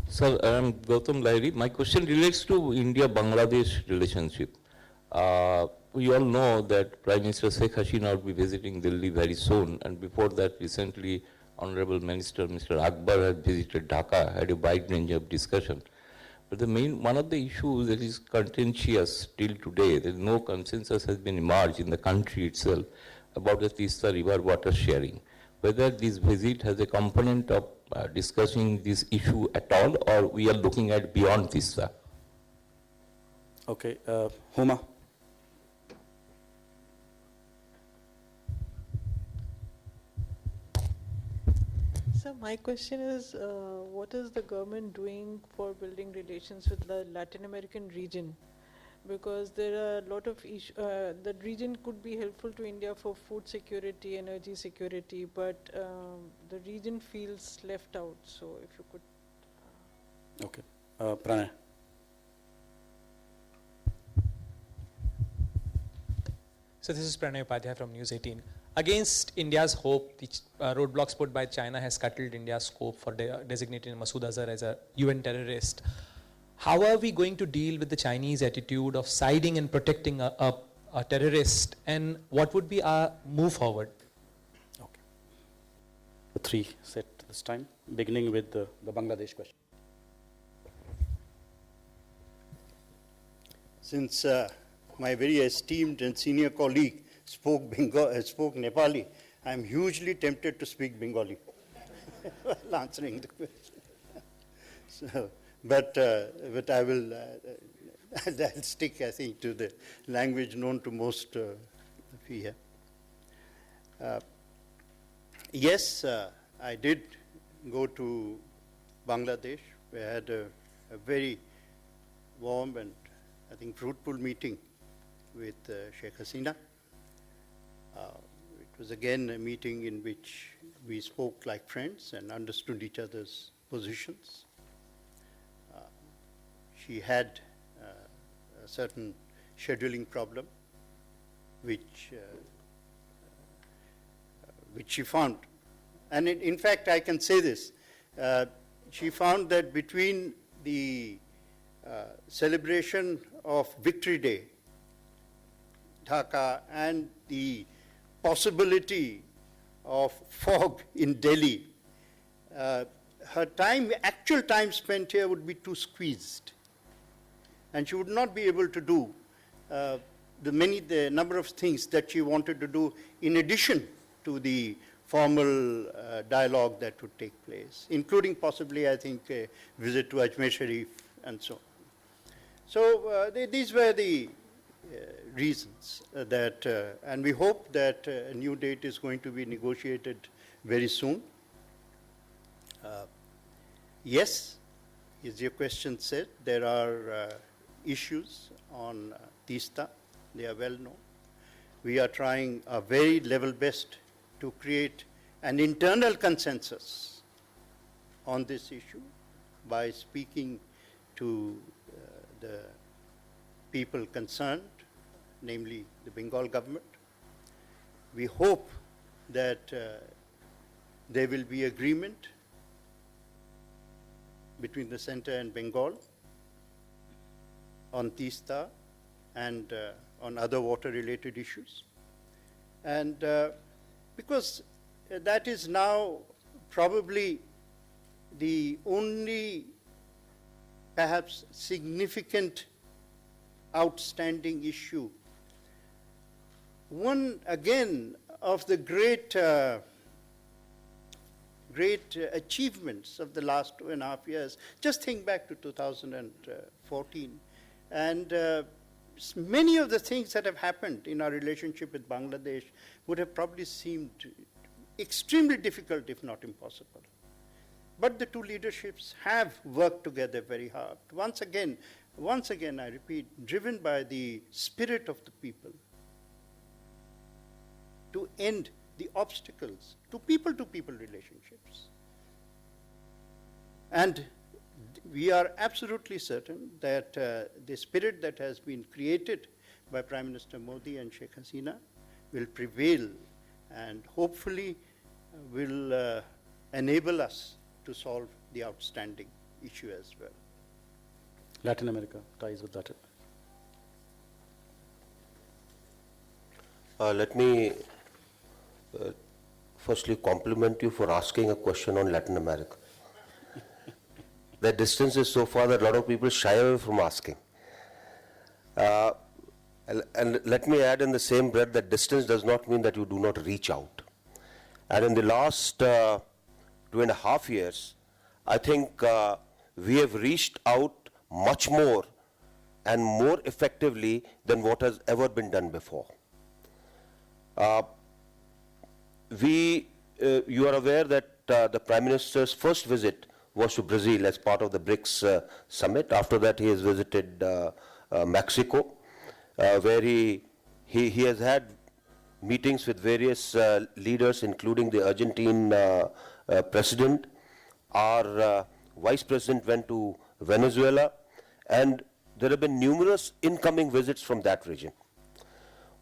Sir, I am Gautam Lahiri. My question relates to India-Bangladesh relationship. We all know that Prime Minister Sheikh Hasina will be visiting Delhi very soon, and before that, recently, Honorable Minister Mr. Akbar had visited Dhaka, had a wide range of discussion. But one of the issues that is contentious till today, that no consensus has been emerged in the country itself about the Tista River water sharing. Whether this visit has a component of discussing this issue at all, or we are looking at beyond Tista. Okay, Huma. So my question is, what is the government doing for building relations with the Latin American region? Because there are a lot of issues, the region could be helpful to India for food security, energy security, but the region feels left out. So if you could. Okay, Pranay. So this is Pranay Upadhyay from News 18. Against India's hope, the roadblocks put by China has scuttled India's scope for designating Masood Azhar as a UN terrorist. How are we going to deal with the Chinese attitude of siding and protecting a terrorist, and what would be our move forward? Okay. The three set this time, beginning with the Bangladesh question. Since my very esteemed and senior colleague spoke Nepali, I am hugely tempted to speak Bengali while answering the question. So, but I will I'll stick, I think, to the language known to most of you here. Yes, I did go to Bangladesh. We had a very warm and, I think, fruitful meeting with Sheikh Hasina. It was again a meeting in which we spoke like friends and understood each other's positions. She had a certain scheduling problem, which she found. And in fact, I can say this. She found that between the celebration of Victory Day, Dhaka, and the possibility of fog in Delhi, her time, actual time spent here would be too squeezed. And she would not be able to do the number of things that she wanted to do in addition to the formal dialogue that would take place, including possibly, I think, a visit to Ajmer Sharif and so on. So these were the reasons that, and we hope that a new date is going to be negotiated very soon. Yes, as your question said, there are issues on Tista. They are well known. We are trying our very level best to create an internal consensus on this issue by speaking to the people concerned, namely the Bengal government. We hope that there will be agreement between the center and Bengal on Tista and on other water-related issues. And because that is now probably the only perhaps significant outstanding issue. One, again, of the great achievements of the last 2.5 years, just think back to 2014, and many of the things that have happened in our relationship with Bangladesh would have probably seemed extremely difficult, if not impossible. But the two leaderships have worked together very hard. Once again, I repeat, driven by the spirit of the people to end the obstacles to people-to-people relationships. And we are absolutely certain that the spirit that has been created by Prime Minister Modi and Sheikh Hasina will prevail and hopefully will enable us to solve the outstanding issue as well. Latin America, ties with Latin. Let me firstly compliment you for asking a question on Latin America. The distance is so far that a lot of people shy away from asking. And let me add in the same breath that distance does not mean that you do not reach out. And in the last 2.5 years, I think we have reached out much more and more effectively than what has ever been done before. You are aware that the Prime Minister's first visit was to Brazil as part of the BRICS summit. After that, he has visited Mexico, where he has had meetings with various leaders, including the Argentine president. Our vice president went to Venezuela, and there have been numerous incoming visits from that region.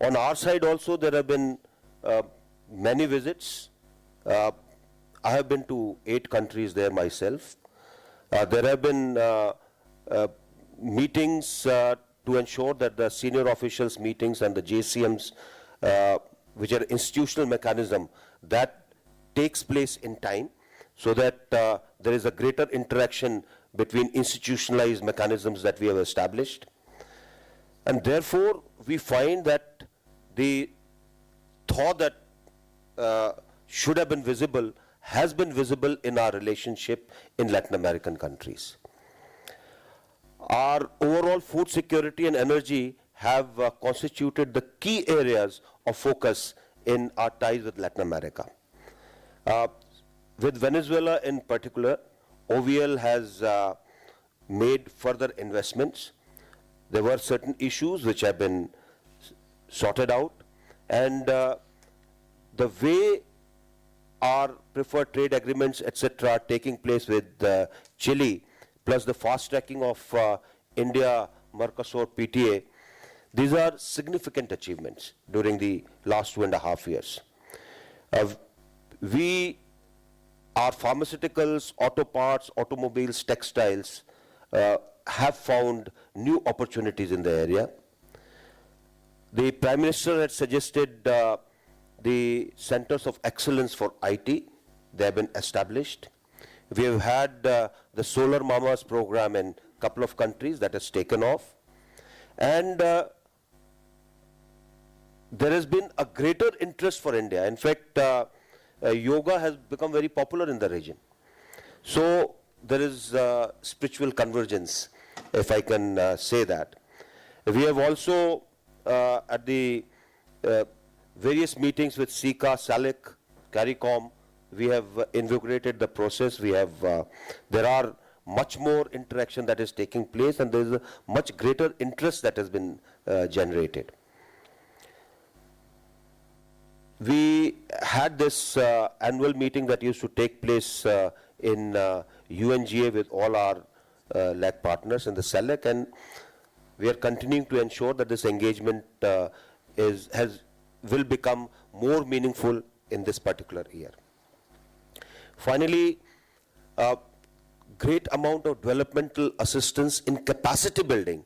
On our side also, there have been many visits. I have been to 8 countries there myself. There have been meetings to ensure that the senior officials meetings and the JCMs, which are institutional mechanism, that takes place in time, so that there is a greater interaction between institutionalized mechanisms that we have established. And therefore, we find that the thought that should have been visible has been visible in our relationship in Latin American countries. Our overall food security and energy have constituted the key areas of focus in our ties with Latin America. With Venezuela in particular, OVL has made further investments. There were certain issues which have been sorted out, and the way our preferred trade agreements, etc., are taking place with Chile, plus the fast tracking of India-Mercosur PTA, these are significant achievements during the last 2.5 years. Our pharmaceuticals, auto parts, automobiles, textiles have found new opportunities in the area. The Prime Minister had suggested the centers of excellence for IT. They have been established. We have had the Solar Mamas program in a couple of countries that has taken off. And there has been a greater interest for India. In fact, yoga has become very popular in the region. So there is spiritual convergence, if I can say that. We have also, at the various meetings with SICA, SALIC, CARICOM, we have invigorated the process. We have, there are much more interaction that is taking place, and there is a much greater interest that has been generated. We had this annual meeting that used to take place in UNGA with all our LAC partners in the SALIC, and we are continuing to ensure that this engagement will become more meaningful in this particular year. Finally, a great amount of developmental assistance in capacity building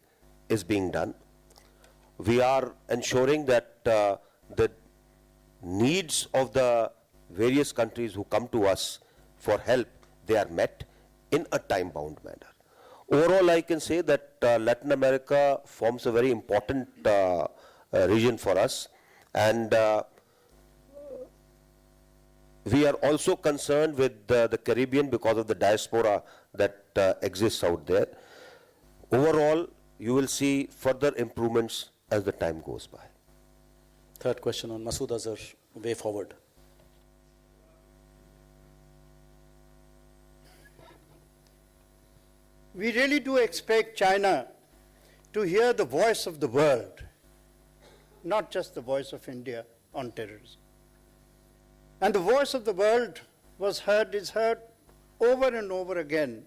is being done. We are ensuring that the needs of the various countries who come to us for help, they are met in a time-bound manner. Overall, I can say that Latin America forms a very important region for us, and we are also concerned with the Caribbean because of the diaspora that exists out there. Overall, you will see further improvements as the time goes by. Third question on Masood Azhar, way forward. We really do expect China to hear the voice of the world, not just the voice of India on terrorism. And the voice of the world is heard over and over again,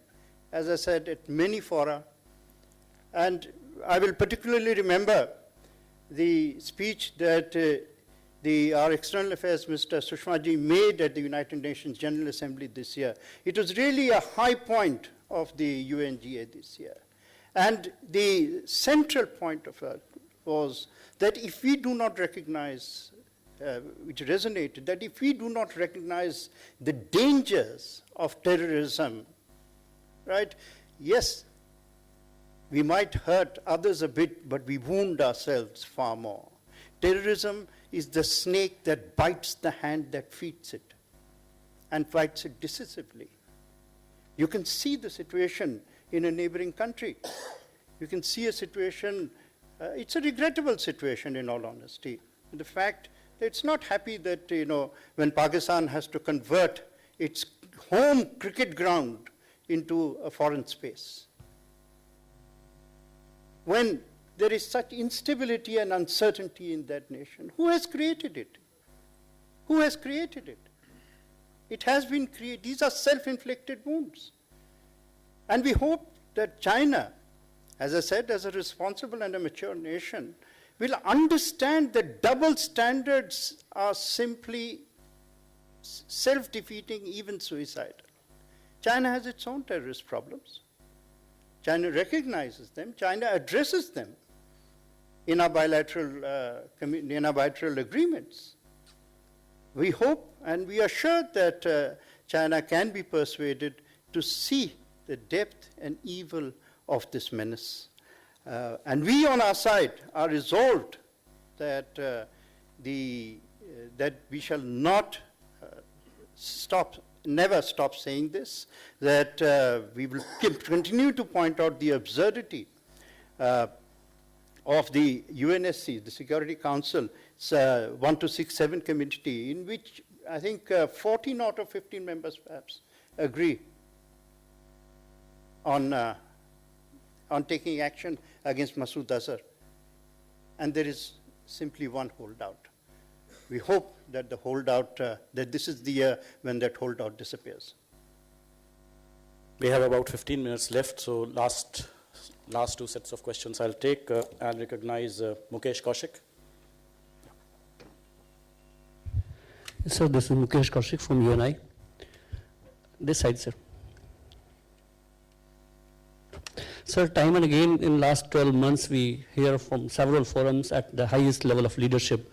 as I said, at many fora. And I will particularly remember the speech that our External Affairs Minister Sushma ji made at the United Nations General Assembly this year. It was really a high point of the UNGA this year. And the central point of it was that if we do not recognize, which resonated, that if we do not recognize the dangers of terrorism, right, yes, we might hurt others a bit, but we wound ourselves far more. Terrorism is the snake that bites the hand that feeds it, and bites it decisively. You can see the situation in a neighboring country. You can see a situation, it's a regrettable situation in all honesty. The fact that it's not happy that, when Pakistan has to convert its home cricket ground into a foreign space. When there is such instability and uncertainty in that nation, who has created it? Who has created it? It has been created. These are self-inflicted wounds. And we hope that China, as I said, as a responsible and a mature nation, will understand that double standards are simply self-defeating, even suicidal. China has its own terrorist problems. China recognizes them. China addresses them in our bilateral agreements. We hope and we are sure that China can be persuaded to see the depth and evil of this menace. And we on our side are resolved that, that we shall not never stop saying this, that we will continue to point out the absurdity of the UNSC, the Security Council, 1267 committee, in which I think 14 out of 15 members perhaps agree on taking action against Masood Azhar. And there is simply one holdout. We hope that the holdout, that this is the year when that holdout disappears. We have about 15 minutes left, so last two sets of questions I'll take. I'll recognize Mukesh Kaushik. Sir, this is Mukesh Kaushik from UNI. This side, sir. Sir, time and again in last 12 months we hear from several forums at the highest level of leadership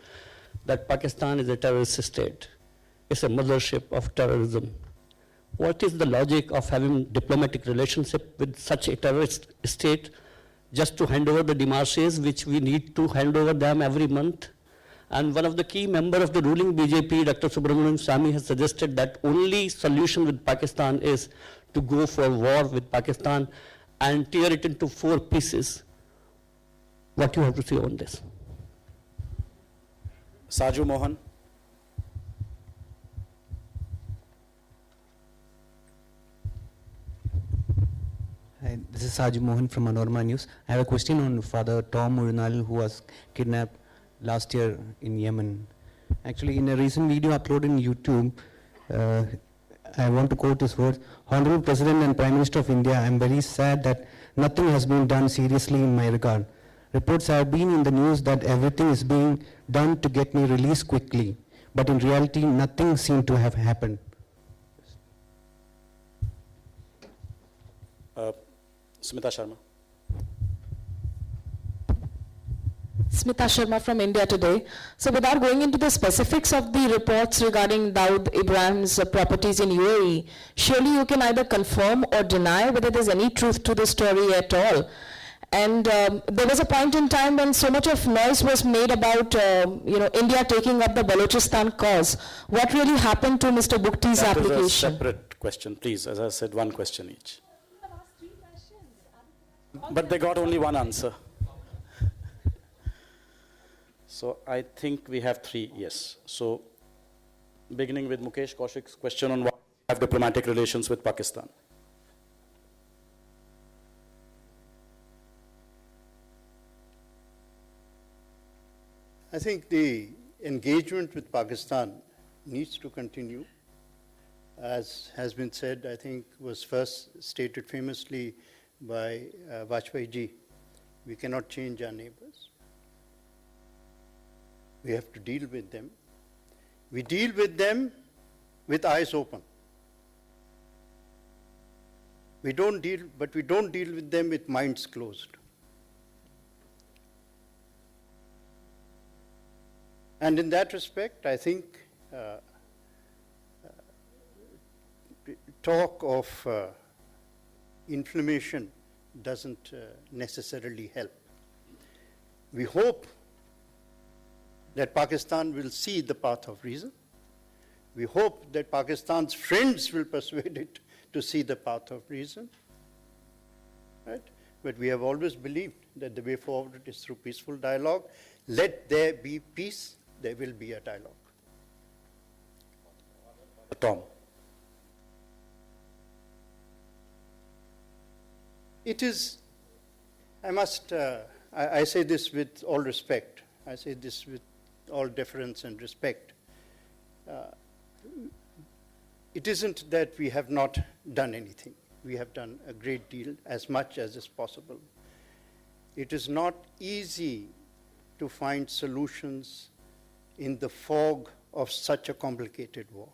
that Pakistan is a terrorist state. It's a mothership of terrorism. What is the logic of having diplomatic relationship with such a terrorist state just to hand over the demarches which we need to hand over them every month? And one of the key members of the ruling BJP, Dr. Subramanian Swamy, has suggested that only solution with Pakistan is to go for war with Pakistan and tear it into 4 pieces. What do you have to say on this? Saju Mohan. Hi, this is Saju Mohan from Anorma News. I have a question on Father Tom Urinal, who was kidnapped last year in Yemen. Actually, in a recent video uploaded on YouTube, I want to quote his words: Honorable President and Prime Minister of India, I am very sad that nothing has been done seriously in my regard. Reports have been in the news that everything is being done to get me released quickly, but in reality, nothing seemed to have happened. Smita Sharma. Smita Sharma from India Today. So without going into the specifics of the reports regarding Dawood Ibrahim's properties in UAE, surely you can either confirm or deny whether there's any truth to the story at all. And there was a point in time when so much of noise was made about India taking up the Balochistan cause. What really happened to Mr. Bukti's application? That is a separate question, please. As I said, one question each. But they got only one answer. So I think we have 3 yes. So beginning with Mukesh Kaushik's question on why we have diplomatic relations with Pakistan. I think the engagement with Pakistan needs to continue. As has been said, I think was first stated famously by Vajpayee ji, we cannot change our neighbors. We have to deal with them. We deal with them with eyes open. We don't deal with them with minds closed. And in that respect, I think talk of inflammation doesn't necessarily help. We hope that Pakistan will see the path of reason. We hope that Pakistan's friends will persuade it to see the path of reason. Right? But we have always believed that the way forward is through peaceful dialogue. Let there be peace, there will be a dialogue. Tom. It is, I say this with all respect, I say this with all deference and respect. It isn't that we have not done anything. We have done a great deal, as much as is possible. It is not easy to find solutions in the fog of such a complicated war.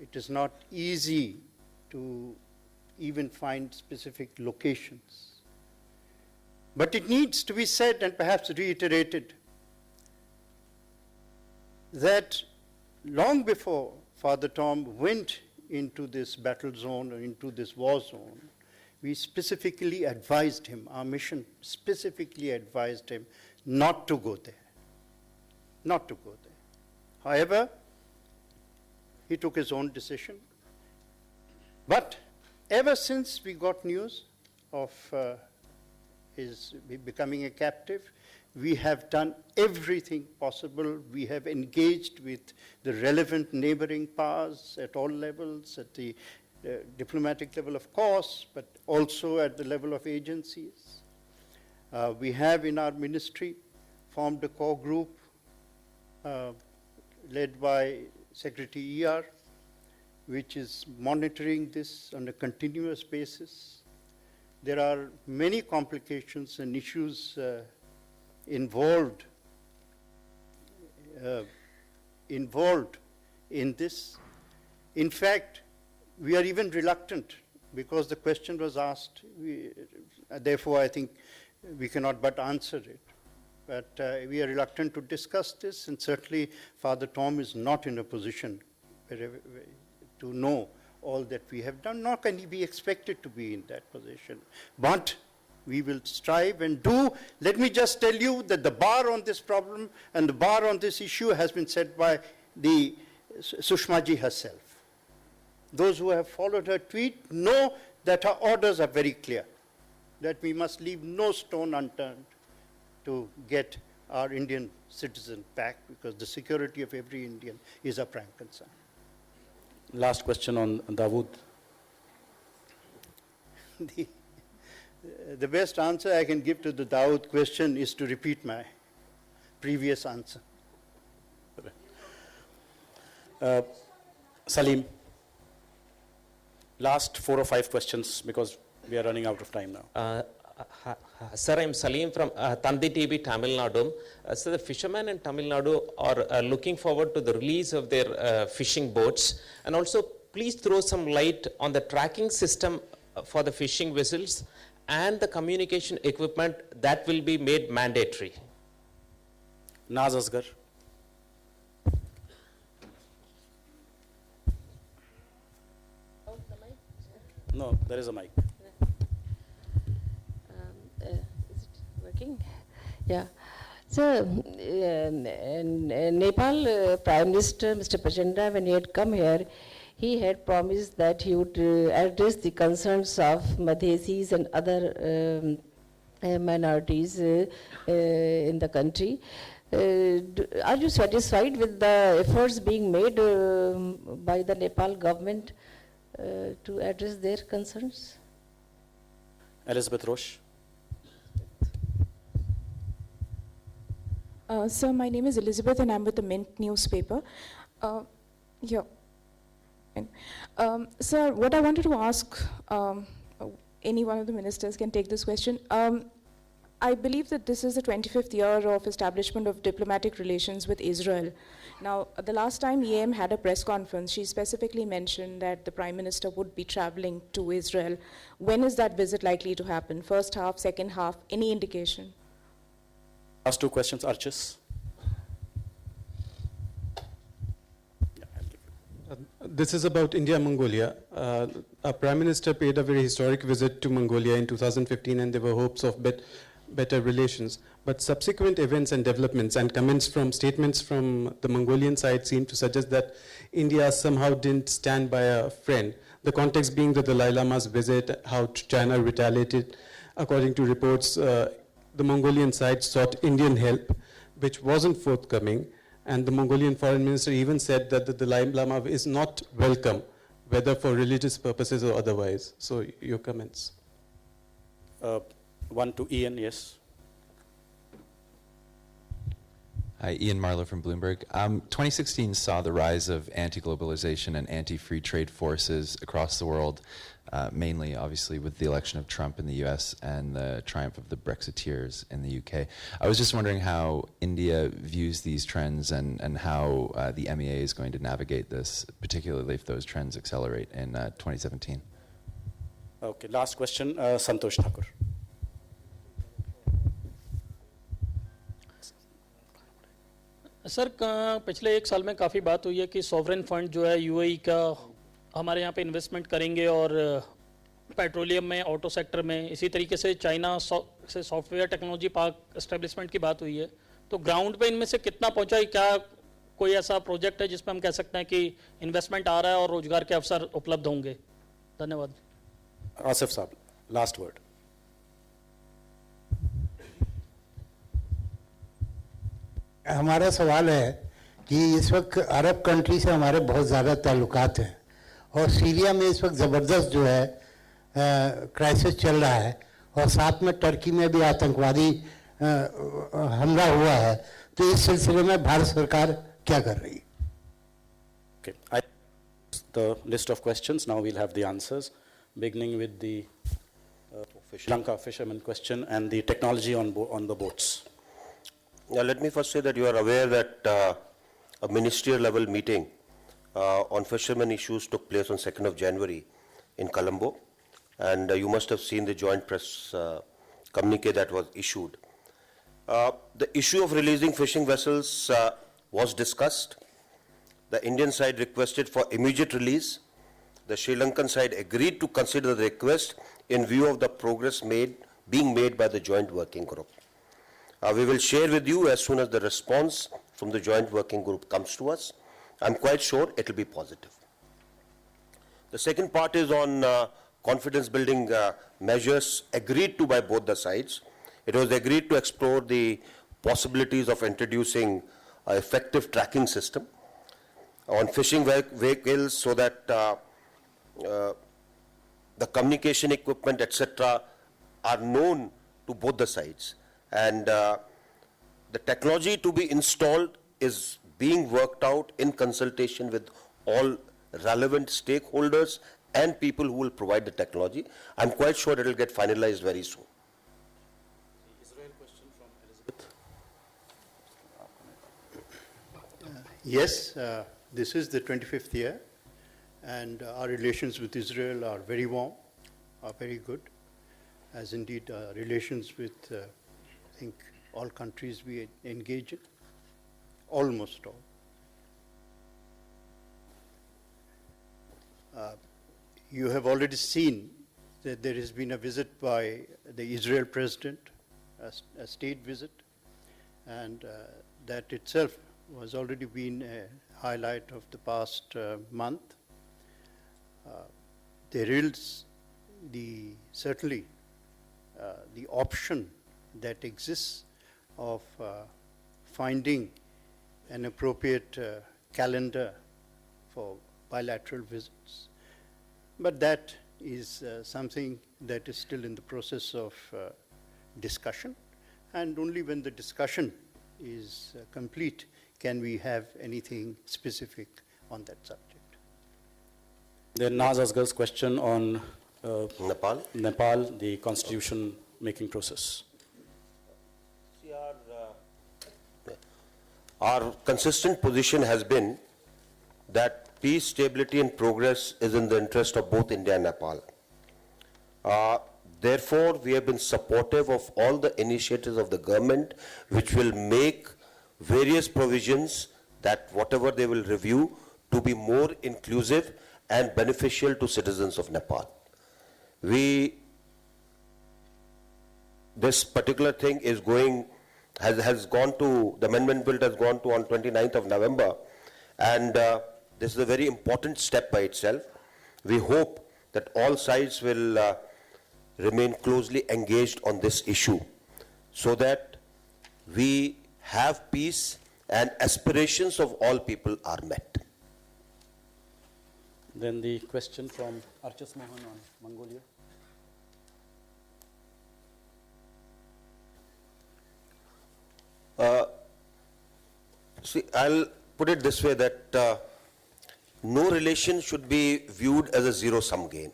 It is not easy to even find specific locations. But it needs to be said and perhaps reiterated that long before Father Tom went into this battle zone or into this war zone, we specifically advised him, our mission specifically advised him not to go there. Not to go there. However, he took his own decision. But ever since we got news of his becoming a captive, we have done everything possible. We have engaged with the relevant neighboring powers at all levels, at the diplomatic level, of course, but also at the level of agencies. We have in our ministry formed a core group led by Secretary ER, which is monitoring this on a continuous basis. There are many complications and issues involved in this. In fact, we are even reluctant because the question was asked. Therefore, I think we cannot but answer it. But we are reluctant to discuss this, and certainly Father Tom is not in a position to know all that we have done, nor can he be expected to be in that position. But we will strive and do. Let me just tell you that the bar on this problem and the bar on this issue has been set by the Sushma ji herself. Those who have followed her tweet know that her orders are very clear, that we must leave no stone unturned to get our Indian citizen back, because the security of every Indian is a prime concern. Last question on Dawood. The best answer I can give to the Dawood question is to repeat my previous answer. Salim, last 4 or 5 questions because we are running out of time now. Sir, I'm Salim from Tandi TV, Tamil Nadu. So the fishermen in Tamil Nadu are looking forward to the release of their fishing boats. And also, please throw some light on the tracking system for the fishing vessels and the communication equipment that will be made mandatory. Naz Asgar. No, there is a mic. Is it working? Yeah. So, Nepal Prime Minister, Mr. Prachanda, when he had come here, he had promised that he would address the concerns of Madhesis and other minorities in the country. Are you satisfied with the efforts being made by the Nepal government to address their concerns? Elizabeth Roche. Sir, my name is Elizabeth and I'm with the Mint newspaper. Yeah. Sir, what I wanted to ask, any one of the ministers can take this question. I believe that this is the 25th year of establishment of diplomatic relations with Israel. Now, the last time EM had a press conference, she specifically mentioned that the Prime Minister would be traveling to Israel. When is that visit likely to happen? First half, second half, any indication? Last two questions, Archis. This is about India-Mongolia. Our Prime Minister paid a very historic visit to Mongolia in 2015 and there were hopes of better relations. But subsequent events and developments and statements from the Mongolian side seem to suggest that India somehow didn't stand by a friend. The context being the Dalai Lama's visit, how China retaliated. According to reports, the Mongolian side sought Indian help, which wasn't forthcoming. And the Mongolian foreign minister even said that the Dalai Lama is not welcome, whether for religious purposes or otherwise. So your comments. One to Ian, yes. Hi, Ian Marlowe from Bloomberg. 2016 saw the rise of anti-globalization and anti-free trade forces across the world, mainly, obviously, with the election of Trump in the US and the triumph of the Brexiteers in the UK. I was just wondering how India views these trends and how the MEA is going to navigate this, particularly if those trends accelerate in 2017. Okay, last question, Santosh Thakur. Sir पिछले एक साल में काफ़ी बात हुई है कि sovereign fund जो है यूएई का हमारे यहाँ पे इन्वेस्टमेंट करेंगे और पेट्रोलियम में, ऑटो सेक्टर में, इसी तरीके से चाइना से सॉफ्टवेयर टेक्नोलॉजी पार्क एस्टेब्लिशमेंट की बात हुई है. तो ग्राउंड पे इनमें से कितना पहुँचा है? क्या कोई ऐसा प्रोजेक्ट है जिसमें हम कह सकते हैं कि इन्वेस्टमेंट आ रहा है और रोजगार के अवसर उपलब्ध होंगे? धन्यवाद. आसिफ साहब, लास्ट वर्ड. हमारा सवाल है कि इस वक्त अरब कंट्री से हमारे बहुत ज़्यादा ताल्लुकात हैं और सीरिया में इस वक्त ज़बरदस्त जो है क्राइसिस चल रहा है और साथ में टर्की में भी आतंकवादी हमला हुआ है. तो इस सिलसिले में भारत सरकार क्या कर रही है? Okay, the list of questions. Now we'll have the answers, beginning with the Sri Lanka fisherman question and the technology on the boats. Now, let me first say that you are aware that a ministerial level meeting on fishermen issues took place on 2nd of January in Colombo, and you must have seen the joint press communique that was issued. The issue of releasing fishing vessels was discussed. The Indian side requested for immediate release. The Sri Lankan side agreed to consider the request in view of the progress being made by the joint working group. We will share with you as soon as the response from the joint working group comes to us. I'm quite sure it will be positive. The second part is on confidence building measures agreed to by both the sides. It was agreed to explore the possibilities of introducing an effective tracking system on fishing vehicles so that the communication equipment, etc., are known to both the sides. And the technology to be installed is being worked out in consultation with all relevant stakeholders and people who will provide the technology. I'm quite sure it will get finalized very soon. Israel question from Elizabeth. Yes, this is the 25th year, and our relations with Israel are very warm, are very good, as indeed relations with I think all countries we engage in, almost all. You have already seen that there has been a visit by the Israel president, a state visit, and that itself was already been a highlight of the past month. there is certainly the option that exists of finding an appropriate calendar for bilateral visits. But that is something that is still in the process of discussion, and only when the discussion is complete can we have anything specific on that subject. Then Naz Asgar's question on Nepal, the constitution making process. Our consistent position has been that peace, stability and progress is in the interest of both India and Nepal. Therefore, we have been supportive of all the initiatives of the government which will make various provisions that whatever they will review to be more inclusive and beneficial to citizens of Nepal. This particular thing is has gone to, the amendment bill has gone to on 29th of November, and this is a very important step by itself. We hope that all sides will remain closely engaged on this issue so that we have peace and aspirations of all people are met. Then the question from Archas Mohan on Mongolia. See, I'll put it this way, that no relation should be viewed as a zero-sum game.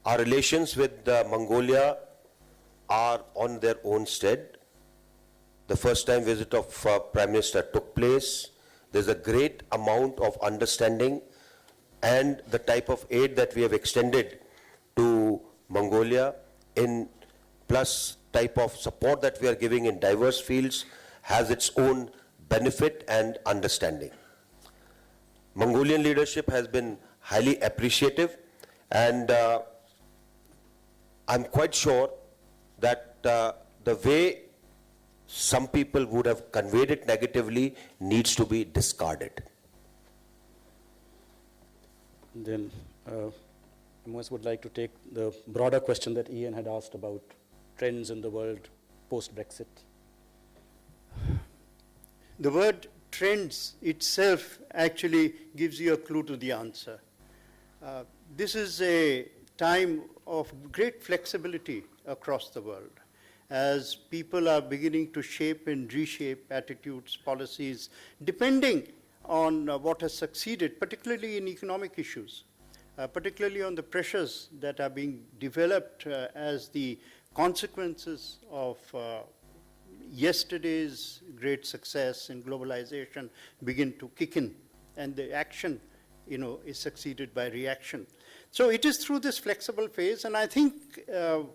Our relations with Mongolia are on their own stead. The first time visit of Prime Minister took place. There's a great amount of understanding, and the type of aid that we have extended to Mongolia in plus type of support that we are giving in diverse fields has its own benefit and understanding. Mongolian leadership has been highly appreciative, and I'm quite sure that the way some people would have conveyed it negatively needs to be discarded. Then MOS would like to take the broader question that Ian had asked about trends in the world post-Brexit. The word trends itself actually gives you a clue to the answer. This is a time of great flexibility across the world, as people are beginning to shape and reshape attitudes, policies, depending on what has succeeded, particularly in economic issues, particularly on the pressures that are being developed as the consequences of yesterday's great success in globalization begin to kick in, and the action, is succeeded by reaction. So it is through this flexible phase, and I think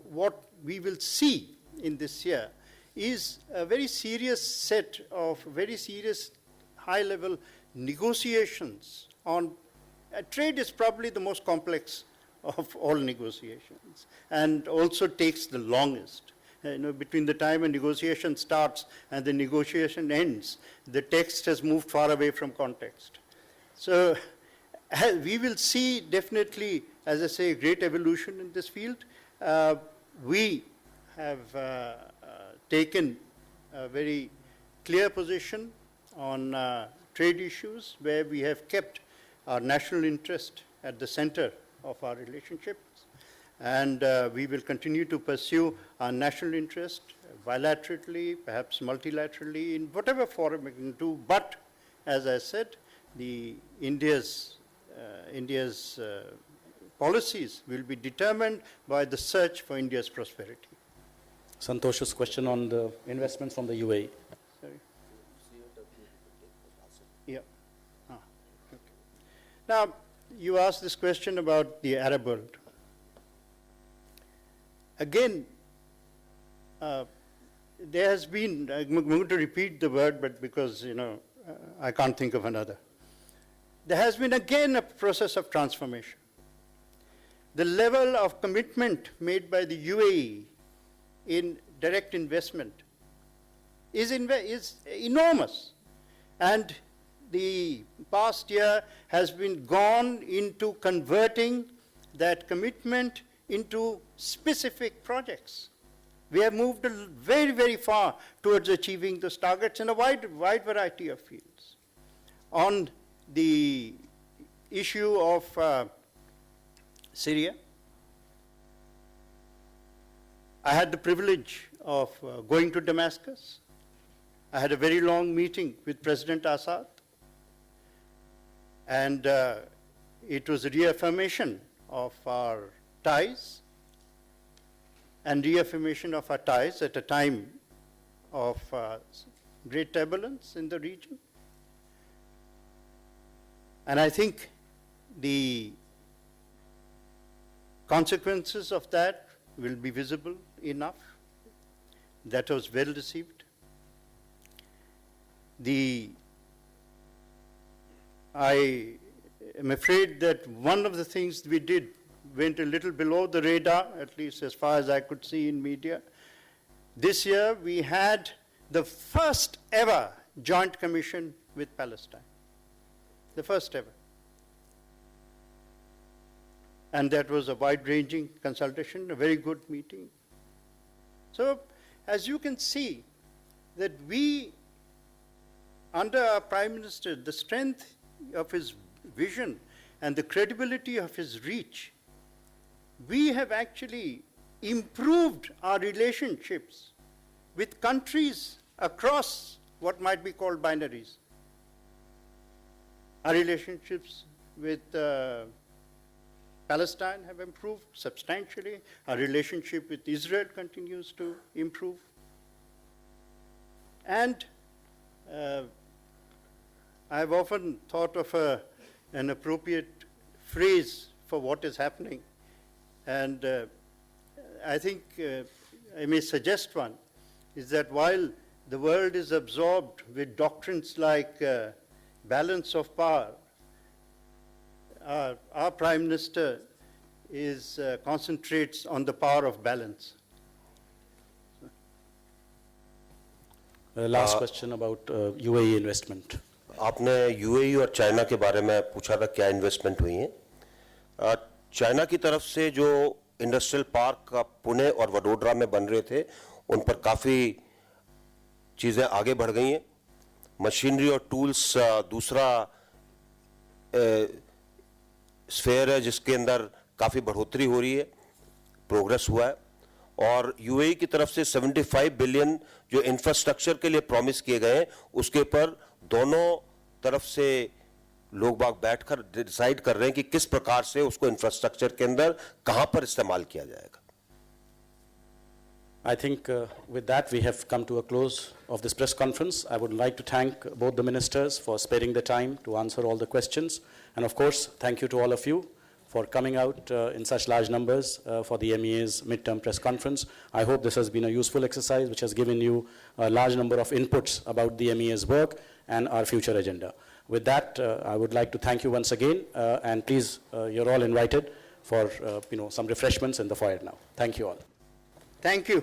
what we will see in this year is a very serious set of very serious high-level negotiations on trade. Is probably the most complex of all negotiations and also takes the longest. Between the time a negotiation starts and the negotiation ends, the text has moved far away from context. So we will see definitely, as I say, great evolution in this field. We have taken a very clear position on trade issues, where we have kept our national interest at the center of our relationships. And we will continue to pursue our national interest bilaterally, perhaps multilaterally, in whatever forum we can do. But, as I said, India's policies will be determined by the search for India's prosperity. Santosh's question on the investments from the UAE. Sorry. Yeah. Okay. Now, you asked this question about the Arab world. Again, there has been, I'm going to repeat the word, but because, I can't think of another. There has been again a process of transformation. The level of commitment made by the UAE in direct investment is enormous. And the past year has been gone into converting that commitment into specific projects. We have moved very, very far towards achieving those targets in a wide variety of fields. On the issue of Syria, I had the privilege of going to Damascus. I had a very long meeting with President Assad, and it was a reaffirmation of our ties and reaffirmation of our ties at a time of great turbulence in the region. And I think the consequences of that will be visible enough. That was well received. I am afraid that one of the things we did went a little below the radar, at least as far as I could see in media. This year we had the first ever joint commission with Palestine. The first ever. And that was a wide-ranging consultation, a very good meeting. So, as you can see, that we, under our Prime Minister, the strength of his vision and the credibility of his reach, we have actually improved our relationships with countries across what might be called binaries. Our relationships with Palestine have improved substantially. Our relationship with Israel continues to improve. And I've often thought of an appropriate phrase for what is happening. And I think I may suggest one, is that while the world is absorbed with doctrines like balance of power, our Prime Minister concentrates on the power of balance. Last question about UAE investment. आपने UAE और China के बारे में पूछा था क्या investment हुई है। चाइना की तरफ से जो इंडस्ट्रियल पार्क पुणे और वडोदरा में बन रहे थे उन पर काफ़ी चीज़ें आगे बढ़ गई हैं। मशीनरी और टूल्स दूसरा स्फेयर है जिसके अंदर काफ़ी बढ़ोतरी हो रही है, प्रोग्रेस हुआ है। और यूएई की तरफ से 75 बिलियन जो इंफ्रास्ट्रक्चर के लिए प्रॉमिस किए गए हैं उसके पर दोनों तरफ से लोग बाग बैठकर डिसाइड कर रहे हैं कि किस प्रकार से उसको इंफ्रास्ट्रक्चर के अंदर कहां पर इस्तेमाल किया जाएगा। I think with that we have come to a close of this press conference. I would like to thank both the ministers for sparing the time to answer all the questions. And of course, thank you to all of you for coming out in such large numbers for the MEA's midterm press conference. I hope this has been a useful exercise which has given you a large number of inputs about the MEA's work and our future agenda. With that, I would like to thank you once again, and please, you're all invited for some refreshments in the foyer now. Thank you all. Thank you.